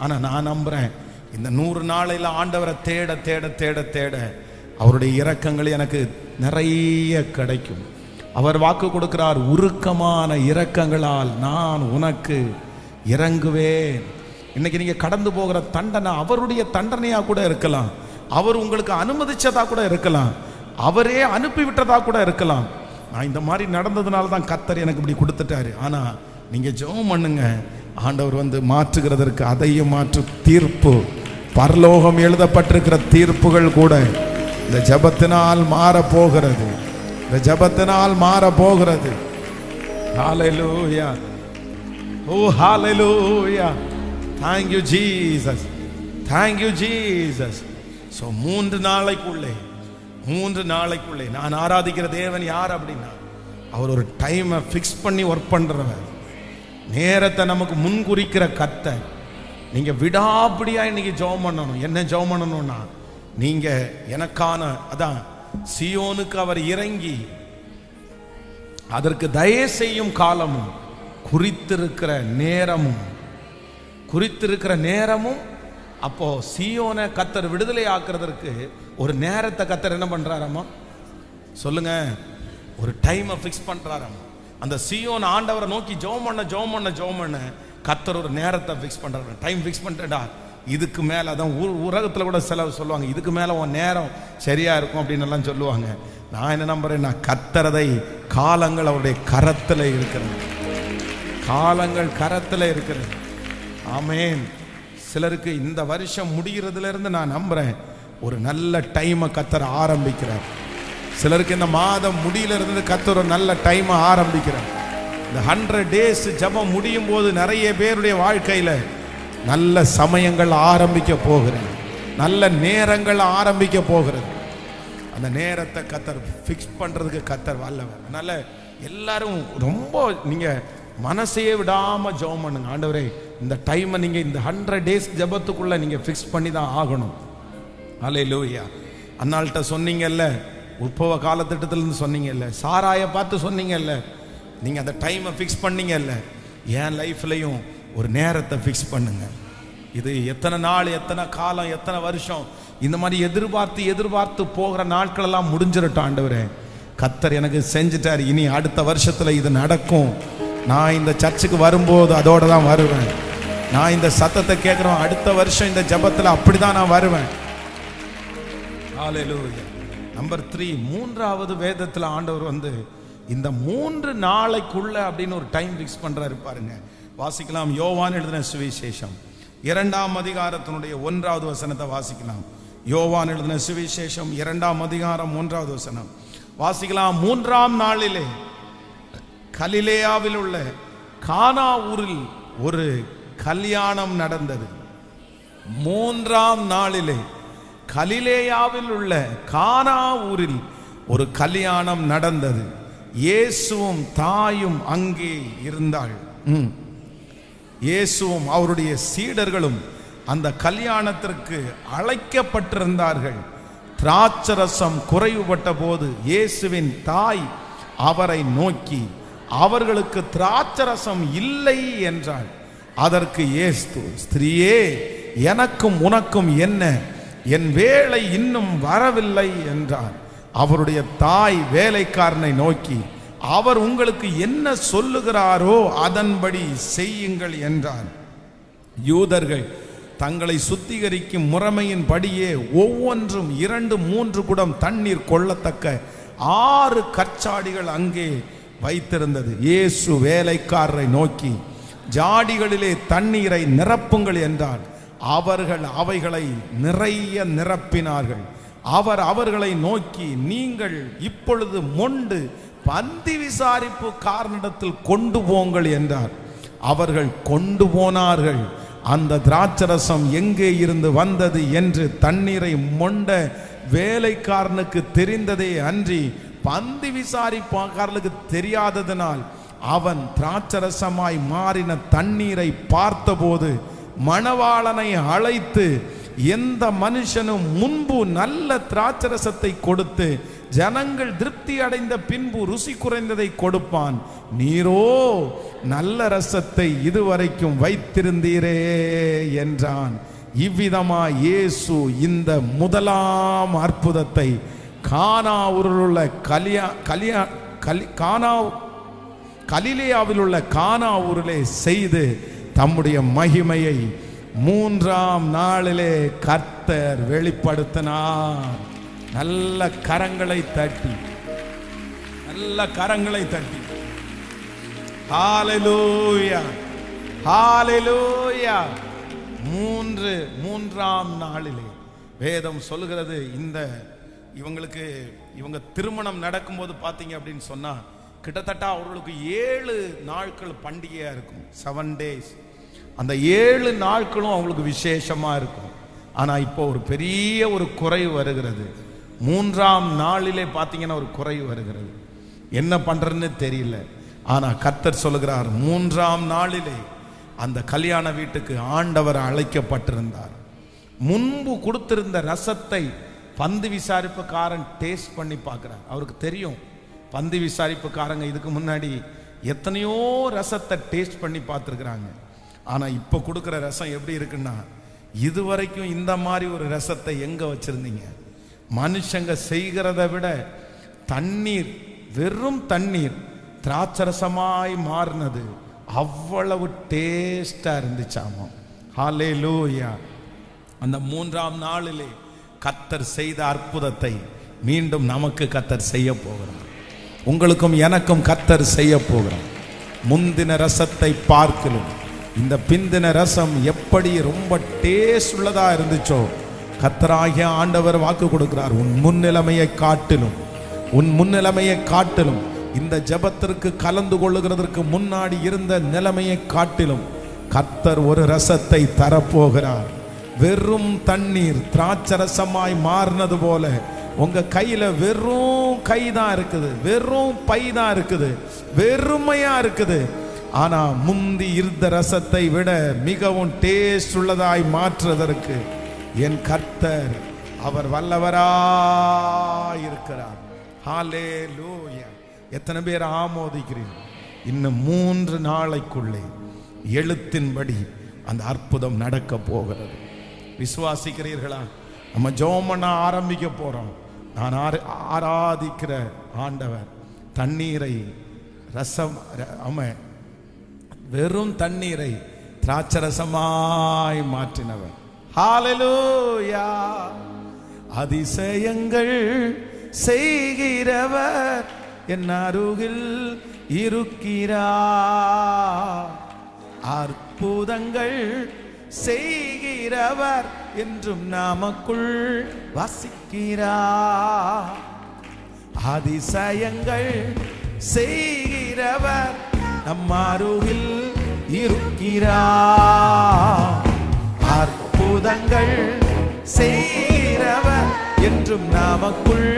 ஆனால் நான் நம்புறேன், இந்த 100 நாளையில் ஆண்டவரை தேட தேட தேட தேட அவருடைய இரக்கங்கள் எனக்கு நிறைய கிடைக்கும். அவர் வாக்கு கொடுக்கிறார், உருக்கமான இரக்கங்களால் நான் உனக்கு இறங்குவேன். இன்னைக்கு நீங்க கடந்து போகிற தண்டனை அவருடைய தண்டனையா கூட இருக்கலாம், அவர் உங்களுக்கு அனுமதிச்சதா கூட இருக்கலாம், அவரே அனுப்பி விட்டதா கூட இருக்கலாம். நான் இந்த மாதிரி நடந்ததுனால தான் கர்த்தர் எனக்கு இப்படி கொடுத்துட்டாரு. ஆனா நீங்க ஜெபம் பண்ணுங்க, ஆண்டவர் வந்து மாற்றுகிறதற்கு அதையும் மாற்று தீர்ப்பு, பரலோகம் எழுதப்பட்டிருக்கிற தீர்ப்புகள் கூட இந்த ஜெபத்தினால் மாற போகிறது. ஹalleluya, oh hallelujah, thank you Jesus. So 3 நாளைக்குள்ளே நான் ஆராதிக்கிற தேவன் யார் அப்படின்னா, அவர் ஒரு டைமை ஃபிக்ஸ் பண்ணி ஒர்க் பண்றவர், நேரத்தை நமக்கு முன்குறிக்கிற கர்த்தர். நீங்க விடாப்பிடியா இன்னைக்கு ஜெபம் பண்ணணும். என்ன ஜெபம் பண்ணணும்னா, நீங்க எனக்கான அதான் சியோனுக்கு அவர் இறங்கி அதற்கு தயை செய்யும் காலமும் குறித்திருக்கிற நேரமும் அப்போ சியோனை கர்த்தர் விடுதலை ஆக்குறதற்கு ஒரு நேரத்தை கர்த்தர் என்ன பண்றாராமா சொல்லுங்க, ஒரு டைமை ஃபிக்ஸ் பண்றாராமா. அந்த சியோன் ஆண்டவரை நோக்கி ஜெபம் பண்ண கர்த்தர் ஒரு நேரத்தை ஃபிக்ஸ் பண்றாரு, டைம் ஃபிக்ஸ் பண்ணிட்டா. இதுக்கு மேல அதான் உலகத்துல கூட சிலர் சொல்லுவாங்க, இதுக்கு மேல உன் நேரம் சரியா இருக்கும் அப்படின்னு எல்லாம் சொல்லுவாங்க. நான் என்ன நம்புறேன்னா, கர்த்தரதை காலங்கள் அவருடைய கரத்துல இருக்கிறது. ஆமென். சிலருக்கு இந்த வருஷம் முடிகிறதுல இருந்து நான் நம்புறேன் ஒரு நல்ல டைமை கர்த்தர் ஆரம்பிக்கிறார். சிலருக்கு இந்த மாதம் முடியில இருந்து கர்த்தர் ஒரு நல்ல டைமை ஆரம்பிக்கிறார். இந்த 100 days ஜெபம் முடியும் போது நிறைய பேருடைய வாழ்க்கையில நல்ல சமயங்கள் ஆரம்பிக்க போகிறது, நல்ல நேரங்கள் ஆரம்பிக்க போகிறது. அந்த நேரத்தை கர்த்தர் ஃபிக்ஸ் பண்றதுக்கு கர்த்தர் வல்லவர். அதனால எல்லாரும் ரொம்ப நீங்க மனசையே விடாம ஜெபம் பண்ணுங்க. ஆண்டவரே, இந்த டைமை நீங்க இந்த 100 days ஜெபத்துக்குள்ள நீங்க ஃபிக்ஸ் பண்ணி தான் ஆகணும். அல்லேலூயா. அன்னாள்கிட்ட சொன்னீங்கல்ல, உற்பவ காலத்திட்டத்திலிருந்து சொன்னீங்கல்ல, சாராயை பார்த்து சொன்னீங்கல்ல, நீங்க அந்த டைமை ஃபிக்ஸ் பண்ணீங்கல்ல. என் லைஃப்லையும் ஒரு நேரத்தை ஃபிக்ஸ் பண்ணுங்க. இது எத்தனை நாள், எத்தனை காலம், எத்தனை வருஷம், இந்த மாதிரி எதிர்பார்த்து போகிற நாட்கள் எல்லாம் முடிஞ்சிடட்டும். ஆண்டவரே, கர்த்தர் எனக்கு செஞ்சுட்டார், இனி அடுத்த வருஷத்துல இது நடக்கும். நான் இந்த சர்ச்சுக்கு வரும்போது அதோட தான் வருவேன். நான் இந்த சத்தத்தை கேட்கிறோம், அடுத்த வருஷம் இந்த ஜெபத்துல அப்படிதான் நான் வருவேன். ஹல்லேலூயா. நம்பர் 3, மூன்றாவது வேதத்துல ஆண்டவர் வந்து இந்த 3 நாளைக்குள்ள அப்படின்னு ஒரு டைம் ஃபிக்ஸ் பண்றாரு பாருங்க. வாசிக்கலாம். யோவான் எழுதின சுவிசேஷம் 2ஆம் அதிகாரத்தினுடைய 1வது வசனத்தை வாசிக்கலாம். யோவான் எழுதின சுவிசேஷம் 2ஆம் அதிகாரம் 1வது வசனம் வாசிக்கலாம். 3ஆம் நாளிலே கலிலேயாவில் உள்ள கானா ஊரில் ஒரு கல்யாணம் நடந்தது. 3ஆம் நாளிலே கலிலேயாவில் உள்ள கானா ஊரில் ஒரு கல்யாணம் நடந்தது. இயேசுவும் தாயும் அங்கே இருந்தாள். இயேசுவும் அவருடைய சீடர்களும் அந்த கல்யாணத்திற்கு அழைக்கப்பட்டிருந்தார்கள். திராட்சரசம் குறைவுபட்ட போது இயேசுவின் தாய் அவரை நோக்கி, அவர்களுக்கு திராட்சரசம் இல்லை என்றாள். அதற்கு இயேசு, ஸ்திரீயே, எனக்கும் உனக்கும் என்ன? என் வேளை இன்னும் வரவில்லை என்றார். அவருடைய தாய் வேலைக்காரனை நோக்கி, அவர் உங்களுக்கு என்ன சொல்லுகிறாரோ அதன்படி செய்யுங்கள் என்றார். யூதர்கள் தங்களை சுத்திகரிக்கும் முறைமையின் படியே ஒவ்வொன்றும் 2-3 குடம் தண்ணீர் கொள்ளத்தக்க 6 கற்சாடிகள் அங்கே வைத்திருந்தது. இயேசு வேலைக்காரரை நோக்கி, ஜாடிகளிலே தண்ணீரை நிரப்புங்கள் என்றார். அவர்கள் அவைகளை நிறைய நிரப்பினார்கள். அவர் அவர்களை நோக்கி, நீங்கள் இப்பொழுது மொண்டு பந்தி விசாரிப்பு காரனிடத்தில் கொண்டு போங்கள் என்றார். அவர்கள் கொண்டு போனார்கள். அந்த திராட்சரசம் எங்கே இருந்து வந்தது என்று தண்ணீரை மொண்ட வேலைக்காரனுக்கு தெரிந்ததே அன்றி பந்தி விசாரிப்பாளர்களுக்கு தெரியாததனால் அவன் திராட்சரசமாய் மாறின தண்ணீரை பார்த்தபோது மணவாளனை அழைத்து, எந்த மனுஷனும் முன்பு நல்ல திராட்சரசத்தை கொடுத்து ஜனங்கள் திருப்தி அடைந்த பின்பு ருசி குறைந்ததை கொடுப்பான், நீரோ நல்ல ரசத்தை இதுவரைக்கும் வைத்திருந்தீரே என்றான். இவ்விதமாய் இயேசு இந்த முதலாம் அற்புதத்தை கானாவூரிலுள்ள கலிலேயாவில் உள்ள கானா ஊரிலே செய்து தம்முடைய மகிமையை 3ஆம் நாளிலே கர்த்தர் வெளிப்படுத்தினார். நல்ல கரங்களை தட்டி, நல்ல கரங்களை தட்டி ஹல்லேலூயா, ஹல்லேலூயா. 3ஆம் நாளிலே வேதம் சொல்லுகிறது, இவங்க திருமணம் நடக்கும்போது பார்த்தீங்க அப்படின்னு சொன்னா கிட்டத்தட்ட அவர்களுக்கு 7 நாட்கள் பண்டிகையா இருக்கும், 7 days. அந்த 7 நாட்களும் அவங்களுக்கு விசேஷமா இருக்கும். ஆனா இப்போ ஒரு பெரிய ஒரு குறைவு வருகிறது. 3ஆம் நாளிலே பார்த்தீங்கன்னா ஒரு குறைவு வருகிறது. என்ன பண்றதுன்னு தெரியல. ஆனா கர்த்தர் சொல்லுகிறார், 3ஆம் நாளிலே அந்த கல்யாண வீட்டுக்கு ஆண்டவர் அழைக்கப்பட்டிருந்தார். முன்பு கொடுத்திருந்த ரசத்தை பந்தி விசாரிப்புக்காரன் டேஸ்ட் பண்ணி பார்க்கிறார். அவருக்கு தெரியும், பந்தி விசாரிப்புக்காரங்க இதுக்கு முன்னாடி எத்தனையோ ரசத்தை டேஸ்ட் பண்ணி பார்த்துருக்குறாங்க. ஆனா இப்போ கொடுக்குற ரசம் எப்படி இருக்குன்னா, இதுவரைக்கும் இந்த மாதிரி ஒரு ரசத்தை எங்க வச்சிருந்தீங்க? மனுஷங்க செய்கிறத விட தண்ணீர், வெறும் தண்ணீர் திராட்சரசமாய் மாறினது அவ்வளவு டேஸ்டா இருந்துச்சாமா. ஹல்லேலூயா. அந்த 3ஆம் நாளிலே கர்த்தர் செய்த அற்புதத்தை மீண்டும் நமக்கு கர்த்தர் செய்ய போகிறார். உங்களுக்கும் எனக்கும் கர்த்தர் செய்ய போகிறார். முந்தின ரசத்தை பார்க்கலும் இந்த பிந்தின ரசம் எப்படி ரொம்ப டேஸ்ட் உள்ளதா இருந்துச்சோ, கர்த்தராகிய ஆண்டவர் வாக்கு கொடுக்கிறார், உன் முன்னிலைமையை காட்டிலும் இந்த ஜெபத்திற்கு கலந்து கொள்ளுகிறதற்கு முன்னாடி இருந்த நிலைமையை காட்டிலும் கர்த்தர் ஒரு ரசத்தை தரப்போகிறார். வெறும் தண்ணீர் திராட்சரசமாய் மாறினது போல உங்க கையில வெறும் கைதான் இருக்குது, வெறும் பை தான் இருக்குது, வெறுமையா இருக்குது. ஆனா முந்தி இருந்த ரசத்தை விட மிகவும் டேஸ்ட் உள்ளதாய் மாற்றுவதற்கு என் கர்த்தர் அவர் வல்லவராய் இருக்கிறார். ஹல்லேலூயா. எத்தனை பேர் ஆமோதிக்கிறீர்கள்? இன்னும் 3 நாளைக்குள்ளே எழுத்தின்படி அந்த அற்புதம் நடக்க போகிறது. விசுவாசிக்கிறீர்களா? நம்ம ஜெபம் பண்ண ஆரம்பிக்க போறோம். நான் ஆராதிக்கிற ஆண்டவர் தண்ணீரை ரசம் வெறும் தண்ணீரை திராட்சரசமாய் மாற்றினவர். ஹல்லேலூயா. அதிசயங்கள் செய்கிறவர் என் அருகில் இருக்கிறார். அற்புதங்கள் செய்கிறவர் என்றும் நமக்குள் வசிக்கிறார். அதிசயங்கள் செய்கிறவர் நம் அருகில் இருக்கிறார். அற்புதங்கள் செய்கிறவர் என்றும் நமக்குள்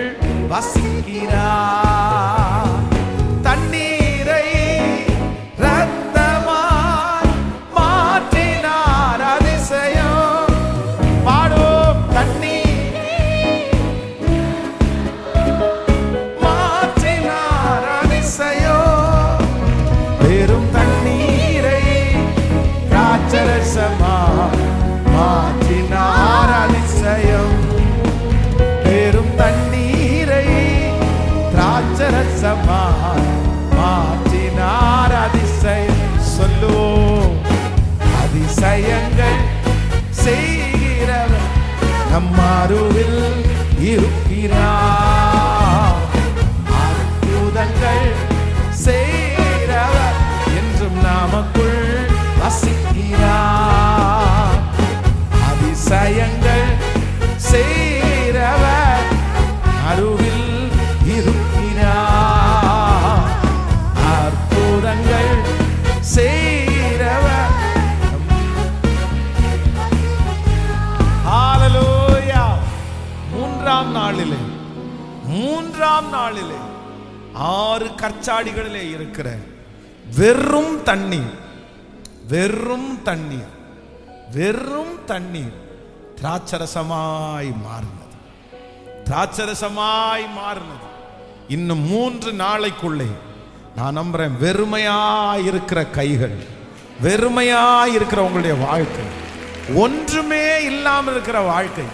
வசிக்கிறார். தண்ணீரை ரத்தமாய் மாற்றினார். அதிசயம் பாடும். தண்ணீரை மாற்றினார். அதிசயம் வெறும் தண்ணீரை திராட்சரசமாய் மாற்றினார். அதிசயம் வெறும் தண்ணீரை திராட்சரசமாய் மாற்றினார். அதிசயம் சொல்லுவோம். அதிசயங்கள் செய்கிறவர் நம் அருகில் இருக்கிறார். அற்புதங்கள் செய்கிறவர் என்றும் நமக்குள் வசிக்கிறார். அதிசயங்கள் செய்கிறவர் அருகில் இருக்கிறார். அற்புதங்கள் செய்கிறவர். ஹல்லேலூயா. மூன்றாம் நாளிலே 6 கற்சாடிகளிலே இருக்கிற வெறும் தண்ணீர் திராட்சரசமாய் மாறினது. இன்னும் 3 நாளைக்குள்ளே நான் நம்புறேன், வெறுமையாய் இருக்கிற கைகள், வெறுமையாய் இருக்கிற உங்களுடைய வாழ்க்கை, ஒன்றுமே இல்லாமல் இருக்கிற வாழ்க்கை,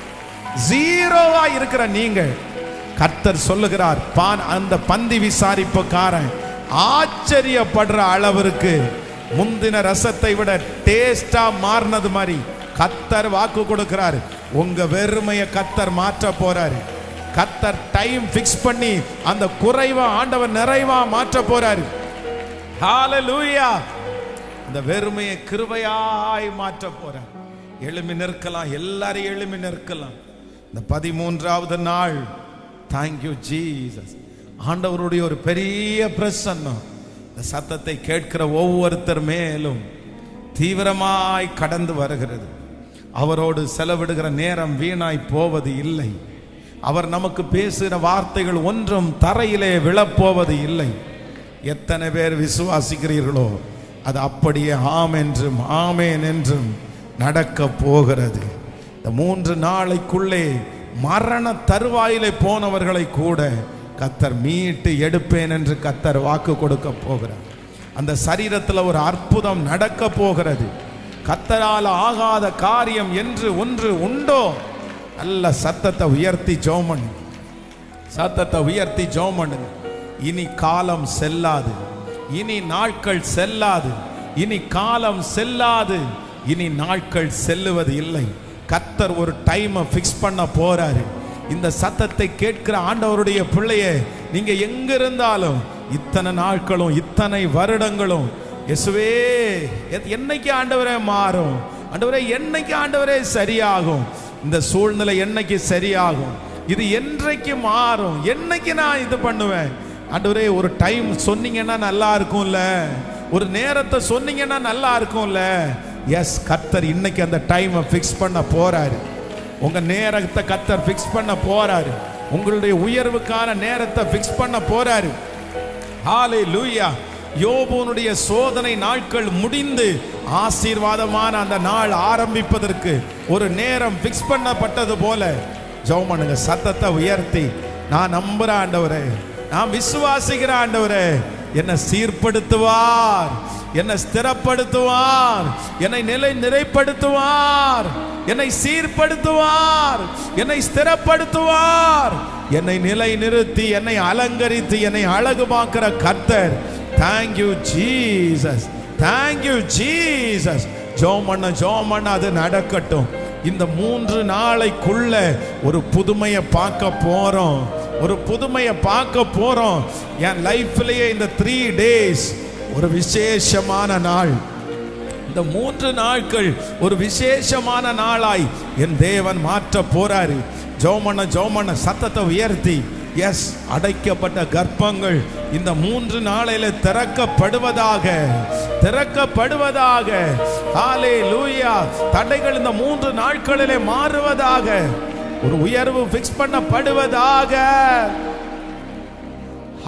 ஜீரோவா இருக்கிற நீங்கள், கர்த்தர் சொல்லுகிறார், அந்த பந்தி விசாரிப்புக்காரன் ஆச்சரியப்படுற அளவிற்கு முந்தின ரசத்தை விட டேஸ்டா மாறினது மாதிரி கர்த்தர் வாக்கு கொடுக்கிறார். உங்க வெறுமையை கர்த்தர் மாற்ற போறாரு. கர்த்தர் டைம் பிக்ஸ் பண்ணி அந்த குறைவா ஆண்டவர் நிறைவா மாற்ற போறாரு. ஹல்லேலூயா. அந்த வெறுமையை கிருபையாய் மாற்ற போறார். எழும்பி நிற்கலாம், எல்லாரும் எழும்பி நிற்கலாம். இந்த 13வது நாள், தேங்க்யூ ஜீசஸ். ஆண்டவருடைய ஒரு பெரிய பிரசன்னம் இந்த சத்தத்தை கேட்கிற ஒவ்வொருத்தர் மேலும் தீவிரமாய் கடந்து வருகிறது. அவரோடு செலவிடுகிற நேரம் வீணாய் போவது இல்லை. அவர் நமக்கு பேசுகிற வார்த்தைகள் ஒன்றும் தரையிலே விழப்போவது இல்லை. எத்தனை பேர் விசுவாசிக்கிறீர்களோ அது அப்படியே ஆம் என்றும் ஆமேன் என்றும் நடக்க போகிறது. இந்த 3 நாளைக்குள்ளே மரண தருவாயிலே போனவர்களை கூட கர்த்தர் மீட்டு எடுப்பேன் என்று கர்த்தர் வாக்கு கொடுக்க போகிறார். அந்த சரீரத்தில் ஒரு அற்புதம் நடக்க போகிறது. கர்த்தரால் ஆகாத காரியம் என்று ஒன்று உண்டோ? நல்ல சத்தத்தை உயர்த்தி ஜெபம் பண்ணுங்க. இனி காலம் செல்லாது, இனி நாட்கள் செல்லாது, இனி காலம் செல்லாது, இனி நாட்கள் செல்லுவது இல்லை. கர்த்தர் ஒரு டைமை ஃபிக்ஸ் பண்ண போறாரு. இந்த சத்தத்தை கேட்கிற ஆண்டவருடைய பிள்ளையே, நீங்க எங்க இருந்தாலும் இத்தனை நாட்களும் இத்தனை வருடங்களும், இயேசுவே என்னைக்கு ஆண்டவரே மாறும், ஆண்டவரே என்னைக்கு ஆண்டவரே சரியாகும், இந்த சூழ்நிலை என்னைக்கு சரியாகும், இது என்றைக்கு மாறும், என்னைக்கு நான் இது பண்ணுவேன், ஆண்டவரே ஒரு டைம் சொன்னீங்கன்னா நல்லா இருக்கும்ல, ஒரு நேரத்தை சொன்னீங்கன்னா நல்லா இருக்கும்ல. எஸ், கர்த்தர் இன்னைக்கு அந்த டைமை ஃபிக்ஸ் பண்ண போறாரு. உங்க நேரத்தை கர்த்தர் ஃபிக்ஸ் பண்ண போறாரு. உங்களுடைய உயர்வுக்கான நேரத்தை ஃபிக்ஸ் பண்ண போறாரு. ஹல்லேலூயா. யோபுனுடைய சோதனை நாட்கள் முடிந்து ஆசீர்வாதமான அந்த நாள் ஆரம்பிப்பதற்கு ஒரு நேரம் ஃபிக்ஸ் பண்ணப்பட்டது போல ஜெபம் பண்ணுங்க. சத்தத்தை உயர்த்தி, நான் நம்புறேன் ஆண்டவரே, நான் விசுவாசிக்கிறேன் ஆண்டவரே, என்னை சீர்படுத்துவார், என்னை ஸ்திரப்படுத்துவார், என்னை நிறைப்படுத்துவார், என்னை சீர்படுத்துவார், என்னை ஸ்திரப்படுத்துவார், என்னை நிலை நிறுத்தி, என்னை அலங்கரித்து, என்னை அழகுமாக்குற கர்த்தர். Thank you Jesus, thank you Jesus. ஜெபம் பண்ண அது நடக்கட்டும். இந்த 3 நாளைக்குள்ள ஒரு புதுமையை பார்க்க போறோம், ஒரு புதுமையை பார்க்க போறோம். என் லைஃப்லயே இந்த 3 days ஒரு விசேஷமான நாள். இந்த 3 நாட்கள் ஒரு விசேஷமான நாளாய் என் தேவன் மாற்ற போறாரு. ஜெபம் பண்ண சத்தத்தை உயர்த்தி, எஸ், அடைக்கப்பட்ட கர்ப்பங்கள் இந்த 3 நாளையில திறக்கப்படுவதாக, திறக்கப்படுவதாக. ஹல்லேலூயா. தடைகள் இந்த 3 நாட்களிலே மாறுவதாக, ஒரு உயர்வு ஃபிக்ஸ் பண்ணப்படுவதாக.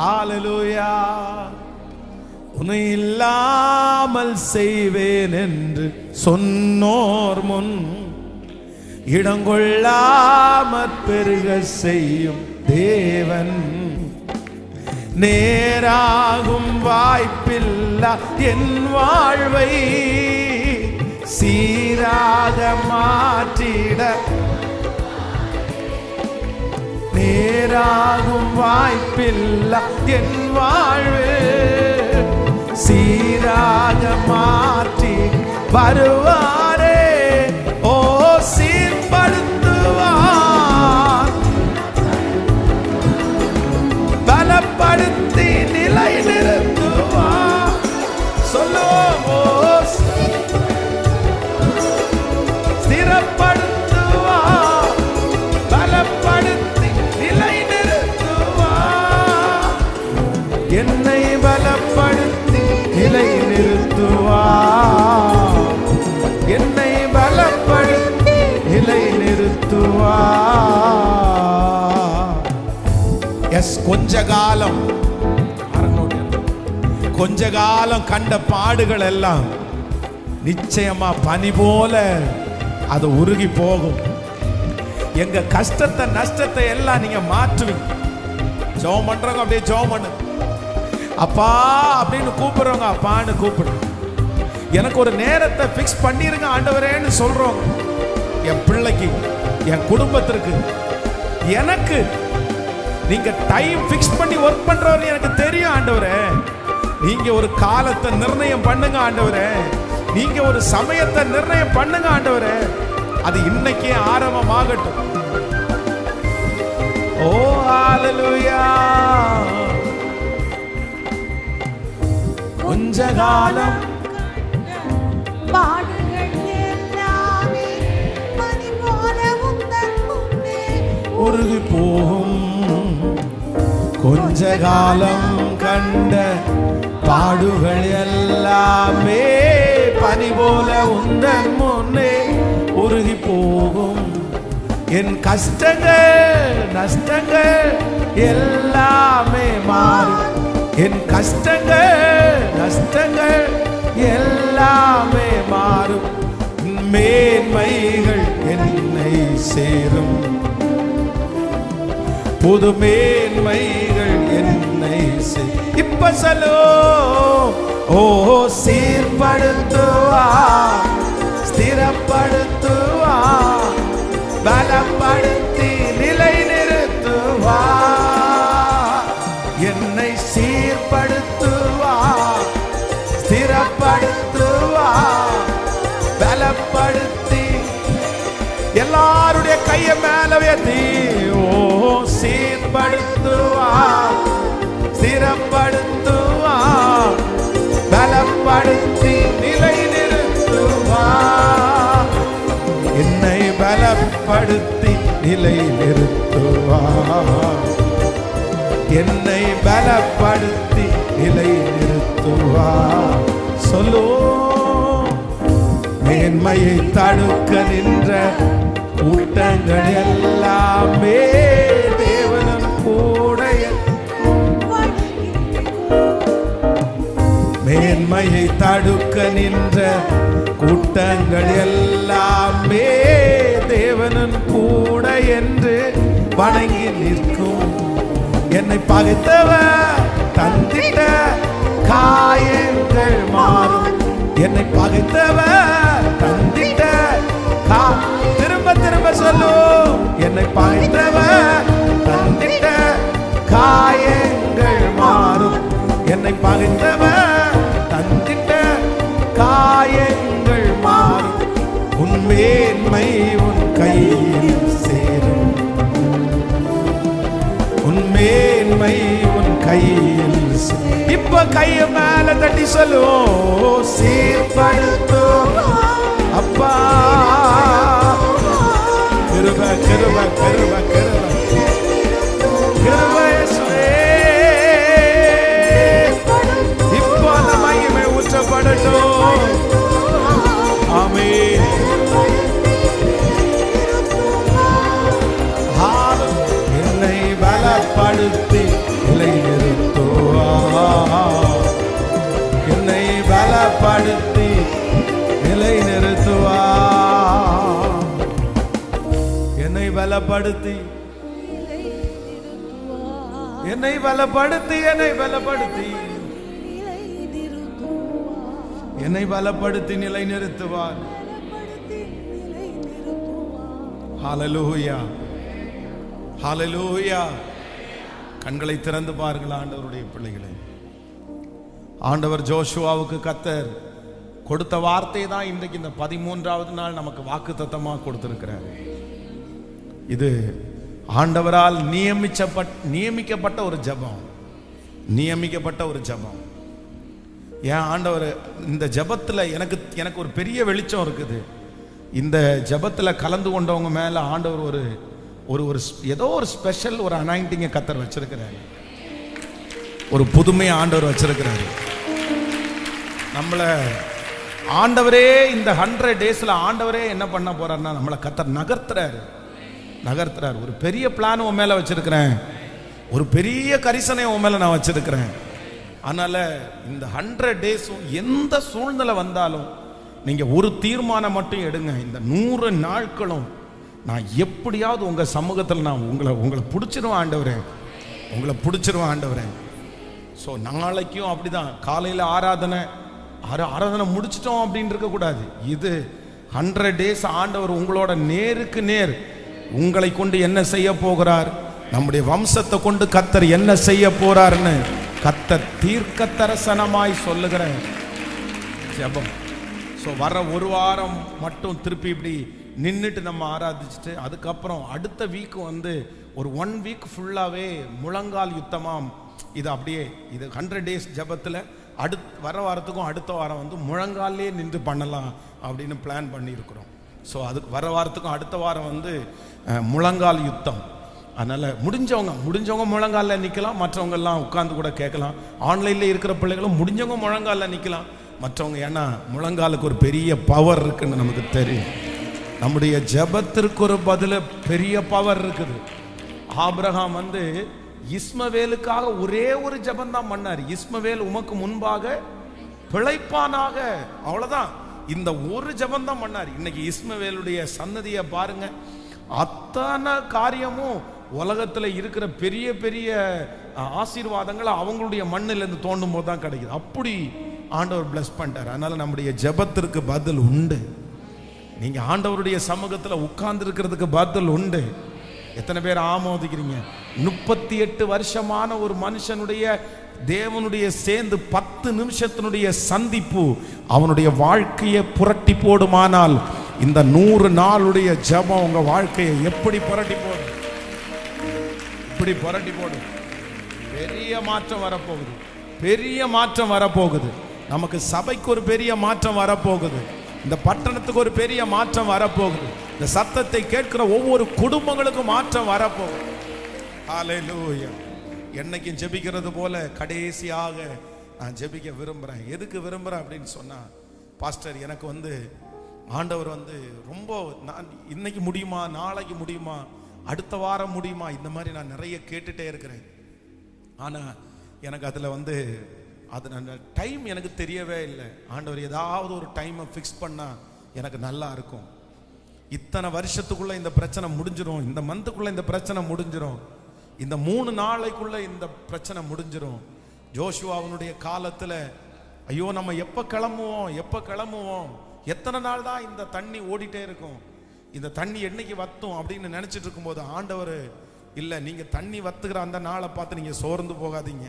ஹல்லேலூயா. உன்னை இல்லாமல் செய்வேன் என்று சொன்னோர் முன் இடங்கொள்ளாமற் பெருக செய்யும் தேவன். நேராகும் வாய்ப்பில்லா என் வாழ்வை சீராக மாற்றிட, நேராகும் வாய்ப்பில்லா என் வாழ்வு சீராக மாற்றி வருவாரே. ஓ, சீர்படுத்துவார், பலப்படுத்தி நிலை நிறுத்துவார். சொல்லுவோம், ஸ்திரப்படுத்துவார், பலப்படுத்தி நிலை நிறுத்துவார். என்னை பலப்படுத்தி நிலை நிறுத்துவார், என்னை பலப்படுத்தி நிலை நிறுத்துவார். எஸ், கொஞ்ச காலம் கண்ட பாடுகள் எல்லாம் நிச்சயமா பனி போல அது உருகி போகும். எங்க கஷ்டத்தை நஷ்டத்தை எல்லாம் நீங்க மாற்றுவீங்க. ஜெபம் பண்றவங்க அப்படியே ஜெபம் பண்ணு. அப்பா அப்படின்னு கூப்பிடுறவங்க அப்பான்னு கூப்பிடு. எனக்கு ஒரு நேரத்தை ஃபிக்ஸ் பண்ணிருங்க ஆண்டவரேன்னு சொல்றோம். என் பிள்ளைக்கு, என் குடும்பத்திற்கு, எனக்கு நீங்க டைம் ஃபிக்ஸ் பண்ணி ஒர்க் பண்றவங்க எனக்கு தெரியும் ஆண்டவரே. நீங்க ஒரு காலத்தை நிர்ணயம் பண்ணுங்க ஆண்டவரே, நீங்க ஒரு சமயத்தை நிர்ணயம் பண்ணுங்க ஆண்டவரே. அது இன்னைக்கே ஆரம்பமாகட்டும். ஓ ஹல்லேலூயா. கொஞ்ச காலம் பாடுகள் எல்லாமே பனி போல உந்தன் முன்னே உருகி போகும். கொஞ்ச காலம் கண்ட பாடுகள் எல்லாமே பனி போல உந்தன் முன்னே உருகி போகும். என் கஷ்டங்கள் நஷ்டங்கள் எல்லாமே மாறும். என் கஷ்டங்கள் நஷ்டங்கள் எல்லாமே மாறும். மேன்மைகள் என்னை சேரும், புது மேன்மைகள் என்னை சேரும். இப்ப சொல்லோ, ஓ, சீர்படுத்துவார், ஸ்திரப்படுத்துவார், பலப்படுத்தி நிலை நிறுத்துவார். என்னை சீர்படுத்துவார், ஸ்திரப்படுத்துவார், பலப்படுத்தி. எல்லாருடைய கையை மேல உயர்த்தி, ஓ, சீர்படுத்துவார், ஸ்திரப்படுத்துவார், பலப்படுத்தி நிலை நிறுத்துவார். என்னை பலப்படுத்தி நிலை நிறுத்துவார். என்னை பலப்படுத்தி நிலை நிறுத்துவார். சொல்லோ மேன்மையை தடுக்க நின்ற கூட்டங்கள் எல்லாமே தேவனும் கூட. மேன்மையை தடுக்க நின்ற கூட்டங்கள் எல்லாமே தேவனும் கூட என்று வணங்கி நிற்கும். என்னை பகைத்தவர் தந்திட்ட காயங்கள் மாறும். என்னை பகைத்தவர் தந்திட்ட திரும்ப திரும்ப சொல்லும். என்னை பகைத்தவர் தந்திட்ட காயங்கள் மாறும். என்னை பகைத்தவர் தந்திட்ட காயங்கள் மாறும். உன் மேன்மை உன் கையில் சேரும். உன் மேன்மை உன் கையில். இப்ப கைய மேல தட்டி சொல்லுவோம். சீர்படுத்தும் அப்பா. கிருப கிருப கிருப கிருப கிருப இயேசுவே. இப்போ அந்த மகிமை ஊற்றப்படட்டும். ஆமென். என்னை பலப்படுத்தி நிலை நிறுத்துவார். என்னை பலப்படுத்தி நிலை நிறுத்துவார். என்னை பலப்படுத்தி என்னை பலப்படுத்தி என்னை பலப்படுத்தி என்னை பலப்படுத்தி நிலை நிறுத்துவார். ஹல்லேலூயா ஹல்லேலூயா. கண்களை திறந்து பாருங்கள் ஆண்டவருடைய பிள்ளைகளை. ஆண்டவர் ஜோஷுவாவுக்கு கர்த்தர் கொடுத்த வார்த்தை தான் இன்றைக்கு இந்த 13வது நாள் நமக்கு வாக்குத்தத்தமா கொடுத்திருக்கிறார். இது ஆண்டவரால் நியமிக்கப்பட்ட ஒரு ஜெபம். நியமிக்கப்பட்ட ஒரு ஜெபம். ஏன் ஆண்டவர் இந்த ஜெபத்துல எனக்கு ஒரு பெரிய வெளிச்சம் இருக்குது. இந்த ஜெபத்துல கலந்து கொண்டவங்க மேல ஆண்டவர் ஒரு ஒரு ஏதோ ஒரு ஸ்பெஷல் ஒரு அனாயிண்டிங்கை கர்த்தர் வச்சிருக்கிறாரு. ஒரு புதுமையை ஆண்டவர் வச்சிருக்கிறாரு. நம்மள ஆண்டவரே இந்த 100 டேஸ்ல ஆண்டவரே என்ன பண்ண போறாருன்னா நம்மளை கர்த்தர் நகர்த்துறாரு. ஒரு பெரிய பிளான் உன் மேல வச்சிருக்கிறேன். ஒரு பெரிய கரிசனை உன் மேல நான் வச்சிருக்கிறேன். அதனால இந்த 100 டேஸும் எந்த சூழ்நிலை வந்தாலும் நீங்க ஒரு தீர்மானம் மட்டும் எடுங்க. இந்த 100 நாட்களும் நான் எப்படியாவது உங்க சமூகத்தில் நான் உங்களை பிடிச்சிருவேன் ஆண்டவரே. உங்களை பிடிச்சிருவேன் ஆண்டவரே. ஸோ நாளைக்கும் அப்படிதான். காலையில் ஆராதனை முடிச்சிட்டோம் அப்படின்னு இருக்கக்கூடாது. இது 100 டேஸ் ஆண்டவர் உங்களோட நேருக்கு நேர் உங்களை கொண்டு என்ன செய்ய போகிறார், நம்முடைய வம்சத்தை கொண்டு கர்த்தர் என்ன செய்ய போறார்னு கர்த்தர் தீர்க்க தரிசனமாய் சொல்லுகிற ஜெபம். ஸோ வர ஒரு வாரம் மட்டும் திருப்பி இப்படி நின்றுட்டு நம்ம ஆராதிச்சுட்டு அதுக்கப்புறம் அடுத்த வீக் ஒரு 1 வீக் ஃபுல்லாகவே முழங்கால் யுத்தமாம். இது அப்படியே இது 100 டேஸ் ஜெபத்தில் வர வாரத்துக்கும் அடுத்த வாரம் முழங்காலே நின்று பண்ணலாம் அப்படின்னு பிளான் பண்ணியிருக்கிறோம். ஸோ அதுக்கு வர வாரத்துக்கும் அடுத்த வாரம் முழங்கால் யுத்தம். அதனால் முடிஞ்சவங்க முழங்காலில் நிற்கலாம். மற்றவங்கெல்லாம் உட்காந்து கூட கேட்கலாம். ஆன்லைனில் இருக்கிற பிள்ளைகளும் முடிஞ்சவங்க முழங்காலில் நிற்கலாம். மற்றவங்க ஏன்னா முழங்காலுக்கு ஒரு பெரிய பவர் இருக்குன்னு நமக்கு தெரியும். நம்முடைய ஜெபத்திற்கு ஒரு பதில பெரிய பவர் இருக்குது. ஆபிரகாம் இஸ்மவேலுக்காக ஒரே ஒரு ஜெபம் தான் பண்ணார். இஸ்மவேல் உமக்கு முன்பாக பிழைப்பானாக, அவ்வளவுதான். இந்த ஒரு ஜெபம் தான் பண்ணார். இன்னைக்கு இஸ்மவேலுடைய சன்னதியை பாருங்க. அத்தனை காரியமும் உலகத்துல இருக்கிற பெரிய பெரிய ஆசீர்வாதங்கள் அவங்களுடைய மண்ணில் இருந்து தோண்டும் போது தான் கிடைக்குது. அப்படி ஆண்டவர் பிளஸ் பண்ணிட்டார். அதனால நம்முடைய ஜெபத்திற்கு பதில் உண்டு. நீங்க ஆண்டவருடைய சமூகத்துல உட்கார்ந்து இருக்கிறதுக்கு பதில் உண்டு. எத்தனை பேர் ஆமோதிக்கிறீங்க? 38 வருஷமான ஒரு மனுஷனுடைய தேவனுடைய சேர்ந்து 10 நிமிஷத்தினுடைய சந்திப்பு அவனுடைய வாழ்க்கையை புரட்டி போடுமானால் இந்த 100 நாளுடைய ஜெபம் உங்க வாழ்க்கையை எப்படி புரட்டி போடும்? இப்படி புரட்டி போடும். பெரிய மாற்றம் வரப்போகுது. பெரிய மாற்றம் வரப்போகுது. நமக்கு சபைக்கு ஒரு பெரிய மாற்றம் வரப்போகுது. இந்த பட்டணத்துக்கு ஒரு பெரிய மாற்றம் வரப்போகுது. இந்த சத்தத்தை கேட்கிற ஒவ்வொரு குடும்பங்களுக்கும் மாற்றம் வரப்போகுது. ஹல்லேலூயா. என்னைக்கும் ஜெபிக்கிறது போல கடைசியாக நான் ஜெபிக்க விரும்புகிறேன். எதுக்கு விரும்புகிறேன் அப்படின்னு சொன்னால், பாஸ்டர் எனக்கு வந்து ஆண்டவர் வந்து ரொம்ப, நான் இன்னைக்கு முடியுமா, நாளைக்கு முடியுமா, அடுத்த வாரம் முடியுமா, இந்த மாதிரி நான் நிறைய கேட்டுட்டே இருக்கிறேன். ஆனால் எனக்கு அதில் வந்து அது டைம் எனக்கு தெரியவே இல்லை. ஆண்டவர் ஏதாவது ஒரு டைமை ஃபிக்ஸ் பண்ணால் எனக்கு நல்லா இருக்கும். இத்தனை வருஷத்துக்குள்ளே இந்த பிரச்சனை முடிஞ்சிடும், இந்த மந்த்துக்குள்ளே இந்த பிரச்சனை முடிஞ்சிடும், இந்த 3 நாளைக்குள்ளே இந்த பிரச்சனை முடிஞ்சிடும். ஜோஷுவா அவனுடைய காலத்தில் ஐயோ நம்ம எப்போ கிளம்புவோம், எத்தனை நாள் தான் இந்த தண்ணி ஓடிட்டே இருக்கும், இந்த தண்ணி என்னைக்கு வத்தும் அப்படின்னு நினச்சிட்டு இருக்கும்போது ஆண்டவர், இல்லை நீங்கள் தண்ணி வத்துக்கிற அந்த நாளை பார்த்து நீங்கள் சோர்ந்து போகாதீங்க,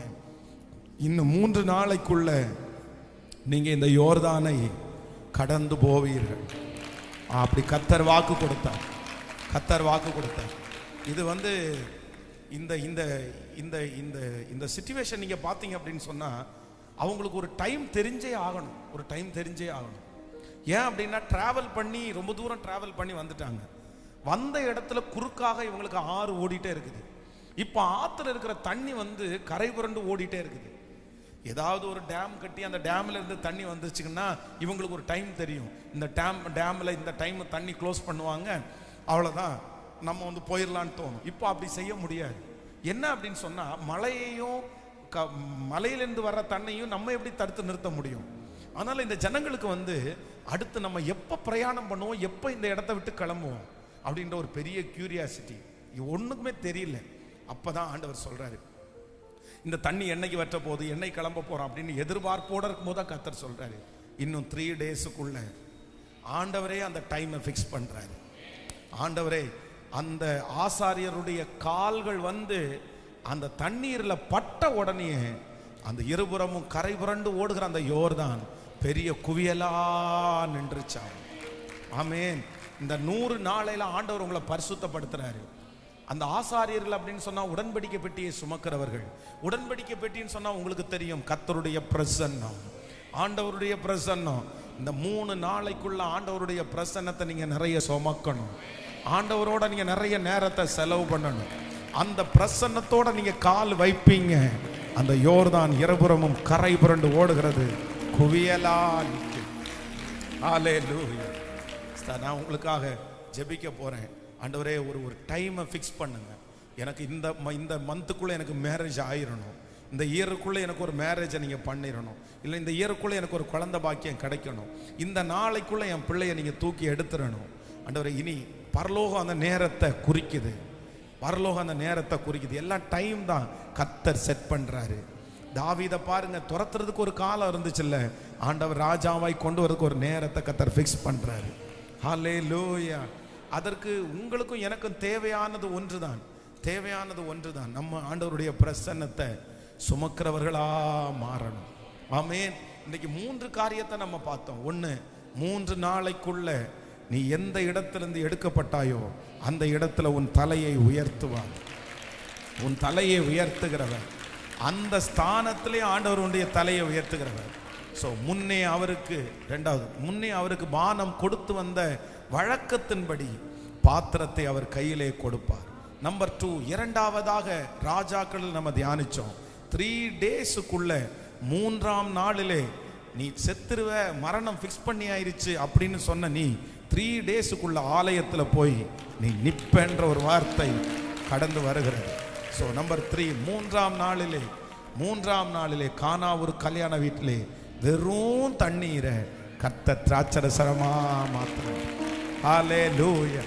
இன்னும் 3 நாளைக்குள்ள நீங்கள் இந்த யோர்தானை கடந்து போவீர்கள். அப்படி கர்த்தர் வாக்கு கொடுத்தார். இது வந்து இந்த இந்த இந்த இந்த இந்த சிச்சுவேஷன் நீங்கள் பார்த்தீங்க அப்படின்னு சொன்னால் அவங்களுக்கு ஒரு டைம் தெரிஞ்சே ஆகணும். ஏன் அப்படின்னா ட்ராவல் பண்ணி ரொம்ப தூரம் ட்ராவல் பண்ணி வந்துட்டாங்க. வந்த இடத்துல குறுக்காக இவங்களுக்கு ஆறு ஓடிட்டே இருக்குது. இப்போ ஆற்றுல இருக்கிற தண்ணி வந்து கரை புரண்டு ஓடிட்டே இருக்குது. ஏதாவது ஒரு டேம் கட்டி அந்த டேம்ல இருந்து தண்ணி வந்துச்சுங்கன்னா இவங்களுக்கு ஒரு டைம் தெரியும், இந்த டேம்ல இந்த டைம் தண்ணி க்ளோஸ் பண்ணுவாங்க, அவ்வளோதான் நம்ம வந்து போயிடலான்னு தோணும். இப்போ அப்படி செய்ய முடியாது. என்ன அப்படின்னு சொன்னால் மலையையும் மலையிலேருந்து வர்ற தண்ணியும் நம்ம எப்படி தடுத்து நிறுத்த முடியும்? அதனால் இந்த ஜனங்களுக்கு வந்து அடுத்து நம்ம எப்போ பிரயாணம் பண்ணுவோம், எப்போ இந்த இடத்த விட்டு கிளம்புவோம் அப்படின்ற ஒரு பெரிய கியூரியாசிட்டி, ஒன்றுக்குமே தெரியல. அப்போ தான் ஆண்டவர் சொல்கிறாரு, இந்த தண்ணி என்னைக்கு வற்ற போகுது, என்னை கிளம்ப போகிறோம் அப்படின்னு எதிர்பார்ப்போடு இருக்கும்போது தான் கர்த்தர் சொல்கிறாரு, இன்னும் 3 டேஸுக்குள்ள ஆண்டவரே அந்த டைமை ஃபிக்ஸ் பண்ணுறாரு. ஆண்டவரே அந்த ஆசாரியருடைய கால்கள் வந்து அந்த தண்ணீரில் பட்ட உடனே அந்த இருபுறமும் கரை புரண்டு ஓடுகிற அந்த யோர்தான் பெரிய குவியலா நின்றுச்சான். ஆமென். இந்த 100 நாளையில ஆண்டவர் உங்களை பரிசுத்தப்படுத்துறாரு. அந்த ஆசாரியர்கள் அப்படின்னு சொன்னா உடன்படிக்கை பெட்டியை சுமக்கிறவர்கள். உடன்படிக்கை பெட்டின்னு சொன்னா உங்களுக்கு தெரியும், கர்த்தருடைய பிரசன்னம், ஆண்டவருடைய பிரசன்னம். இந்த 3 நாளைக்குள்ள ஆண்டவருடைய பிரசன்னத்தை நீங்க நிறைய சுமக்கணும். ஆண்டவரோட நீங்க நிறைய நேரத்தை செலவு பண்ணணும். அந்த பிரசன்னத்தோட நீங்க கால் வைப்பீங்க, அந்த யோர்தான் இருபுறமும் கரை புரண்டு ஓடுகிறது, குவியலா நிற்கும். ஹல்லேலூயா. நான் உங்களுக்காக ஜெபிக்க போறேன். ஆண்டவரே ஒரு டைமை ஃபிக்ஸ் பண்ணுங்க. எனக்கு இந்த மந்த்துக்குள்ளே எனக்கு மேரேஜ் ஆயிரணும், இந்த இயருக்குள்ளே எனக்கு ஒரு மேரேஜை நீங்கள் பண்ணிடணும், இல்லை இந்த இயருக்குள்ளே எனக்கு ஒரு குழந்தை பாக்கியம் கிடைக்கணும், இந்த நாளைக்குள்ளே என் பிள்ளையை நீங்கள் தூக்கி எடுத்துடணும். ஆண்டவரே இனி பரலோகம் அந்த நேரத்தை குறிக்குது, எல்லாம் டைம் தான் கர்த்தர் செட் பண்ணுறாரு. தாவீதை பாருங்க, துரத்துறதுக்கு ஒரு காலம் இருந்துச்சுல்ல, ஆண்டவர் ராஜாவாய் கொண்டு வரதுக்கு ஒரு நேரத்தை கர்த்தர் ஃபிக்ஸ் பண்ணுறாரு. ஹல்லேலூயா. அதற்கு உங்களுக்கும் எனக்கும் தேவையானது ஒன்றுதான், நம்ம ஆண்டவருடைய பிரசன்னத்தை சுமக்கிறவர்களா மாறணும். ஆமென். இன்னைக்கு 3 காரியத்தை நம்ம பார்த்தோம். 1, 3 நாளைக்குள்ள நீ எந்த இடத்திலிருந்து எடுக்கப்பட்டாயோ அந்த இடத்துல உன் தலையை உயர்த்துவார். உன் தலையை உயர்த்துகிறவர், அந்த ஸ்தானத்திலே ஆண்டவர் உன்னுடைய தலையை உயர்த்துகிறவர். ஸோ முன்னே அவருக்கு பானம் கொடுத்து வந்த வழக்கத்தின்படி பாத்திரத்தை அவர் கையிலே கொடுப்பார். நம்பர் 2, இரண்டாவதாக ராஜாக்கள் நம்ம தியானிச்சோம். 3 டேஸுக்குள்ள 3ஆம் நாளிலே நீ செத்துருவ, மரணம் ஃபிக்ஸ் பண்ணி ஆயிருச்சு அப்படின்னு சொன்ன நீ 3 டேஸுக்குள்ள ஆலயத்தில் போய் நீ நிப்பென்ற ஒரு வார்த்தை கடந்து வருகிறது. ஸோ நம்பர் 3, 3ஆம் நாளிலே கானா ஒரு கல்யாண வீட்டிலே வெறும் தண்ணீரை கர்த்தர் திராட்சரசரமா மாத்திரம். ஹல்லேலூயா.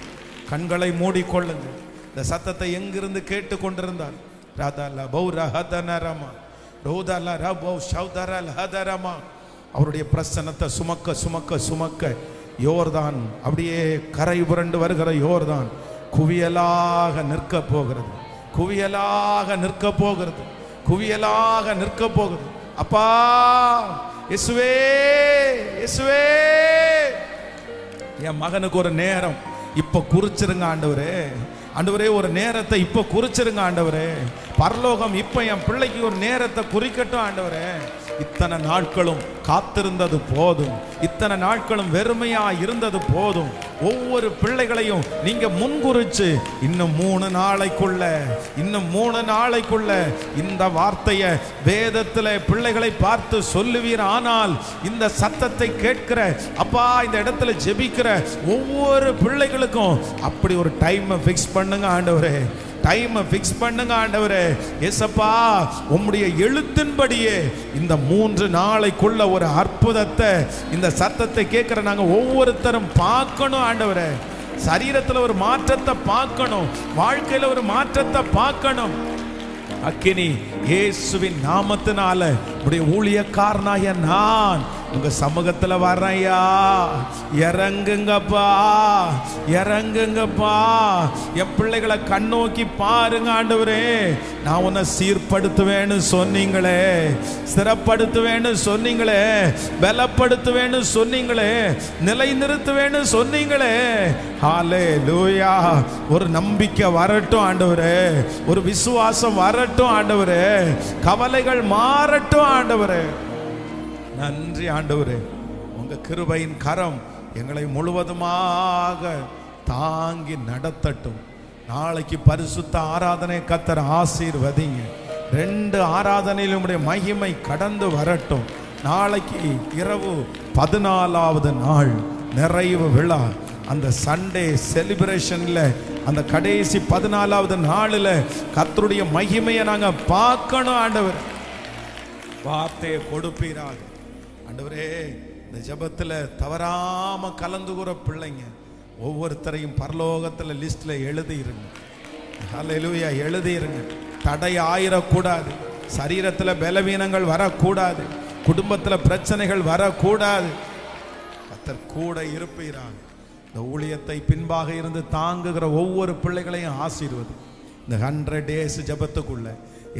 கண்களை மூடிக்கொள்ளுங்க. இந்த சத்தத்தை எங்கிருந்து கேட்டு கொண்டிருந்தார், அவருடைய பிரசன்னத்தை சுமக்க யோர்தான் அப்படியே கரை புரண்டு வருகிற யோர்தான் குவியலாக நிற்க போகிறது. அப்பா இயேசுவே, என் மகனுக்கு ஒரு நேரம் இப்ப குறிச்சிருங்க ஆண்டவரே, ஒரு நேரத்தை இப்ப குறிச்சிருங்க ஆண்டவரே. பரலோகம் இப்ப என் பிள்ளைக்கு ஒரு நேரத்தை குறிக்கட்டும் ஆண்டவரே. இத்தனை நாட்களும் காத்திருந்தது போதும், இத்தனை நாட்களும் வெறுமையா இருந்தது போதும். ஒவ்வொரு பிள்ளைகளையும் நீங்க முன்குறிச்சு இன்னும் 3 நாளைக்குள்ள இந்த வார்த்தையை வேதத்துல பிள்ளைகளை பார்த்து சொல்லுவீர். ஆனால் இந்த சத்தத்தை கேட்கிற அப்பா, இந்த இடத்துல ஜெபிக்கிற ஒவ்வொரு பிள்ளைகளுக்கும் அப்படி ஒரு டைமை ஃபிக்ஸ் பண்ணுங்க ஆண்டவரே, டைமை ஃபிக்ஸ் பண்ணுங்க ஆண்டவரே. ஏசப்பா, உம்முடைய எழுத்தின்படியே இந்த 3 நாளைக்குள்ள ஒரு அற்புதத்தை, இந்த சத்தத்தை கேட்கிற நாங்க ஒவ்வொருத்தரும் பார்க்கணும் ஆண்டவரே. சரீரத்துல ஒரு மாற்றத்தை பார்க்கணும், வாழ்க்கையில ஒரு மாற்றத்தை பார்க்கணும். அக்கினி இயேசுவின் நாமத்தினால உடைய ஊழியக்காரனாய நான் உங்க சமூகத்துல வர்றையா, இறங்குங்கப்பா, இறங்குங்கப்பா. என் பிள்ளைகளை கண்ணோக்கி பாருங்க ஆண்டவரே. நான் உன்னை சீர்படுத்துவேன்னு சொன்னீங்களே, ஸ்திரப்படுத்துவேன்னு சொன்னீங்களே, பலப்படுத்துவேன்னு சொன்னீங்களே, நிலை நிறுத்துவேன்னு சொன்னீங்களே. ஹல்லேலூயா. ஒரு நம்பிக்கை வரட்டும் ஆண்டவரே, ஒரு விசுவாசம் வரட்டும் ஆண்டவரே, கவலைகள் மாறட்டும் ஆண்டவரே. நன்றி ஆண்டவரே. உங்க கிருபையின் கரம் எங்களை முழுவதுமாக தாங்கி நடத்தட்டும். நாளைக்கு பரிசுத்த ஆராதனை கர்த்தர் ஆசீர்வதிங்க. 2 ஆராதனையிலும் உடைய மகிமை கடந்து வரட்டும். நாளைக்கு இரவு 14வது நாள் நிறைவு விழா, அந்த சண்டே செலிப்ரேஷன்ல அந்த கடைசி 14வது நாளில் கர்த்தருடைய மகிமையை நாங்க பார்க்கணும் ஆண்டவர். வார்த்தையை கொடுப்பீராக ஆண்டவரே. இந்த ஜெபத்துல தவறாம கலந்துகிற பிள்ளைங்க ஒவ்வொருத்தரையும் பரலோகத்துல லிஸ்ட்ல எழுதிருங்க. ஹல்லேலூயா, எழுதிருங்க. தடை ஆயிரக்கூடாது, சரீரத்துல பலவீனங்கள் வரக்கூடாது, குடும்பத்துல பிரச்சனைகள் வரக்கூடாது. கர்த்தர் கூட இருப்பீராக. இந்த ஊழியத்தை பின்பாக இருந்து தாங்குகிற ஒவ்வொரு பிள்ளைகளையும் ஆசீர்வதி. இந்த 100 days ஜெபத்துக்குள்ள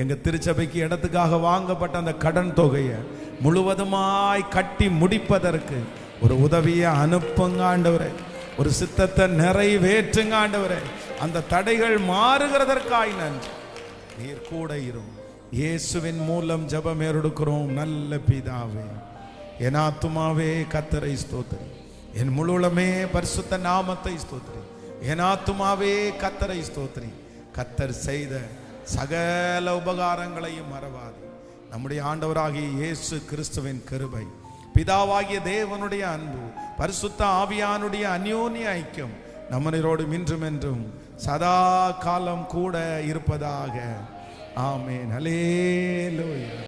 எங்க திருச்சபைக்கு இடத்துக்காக வாங்கப்பட்ட அந்த கடன் தொகையை முழுவதுமாய் கட்டி முடிப்பதற்கு ஒரு உதவியை அனுப்புங்க ஆண்டவரே. ஒரு சித்தத்தை நிறைவேற்றுங்க ஆண்டவரே. அந்த தடைகள் மாறுகிறதற்காய் நன்றி. நீர் கூட இரும். இயேசுவின் மூலம் ஜெபம் ஏறெடுக்கிறோம் நல்ல பிதாவே. என் ஆத்துமாவே கர்த்தரை ஸ்தோத்திரி, என் முழுவதுமே பரிசுத்த நாமத்தை ஸ்தோத்திரி. என் ஆத்துமாவே கர்த்தரை ஸ்தோத்திரி. கர்த்தர் செய்த சகல உபகாரங்களையும் மறவாது. நம்முடைய ஆண்டவராகிய இயேசு கிறிஸ்துவின் கிருபை, பிதாவாகிய தேவனுடைய அன்பு, பரிசுத்த ஆவியானுடைய அந்யோன்ய ஐக்கியம் நம்மனோடு இன்றும் என்றும் சதா காலம் கூட இருப்பதாக. ஆமென். ஹல்லேலூயா.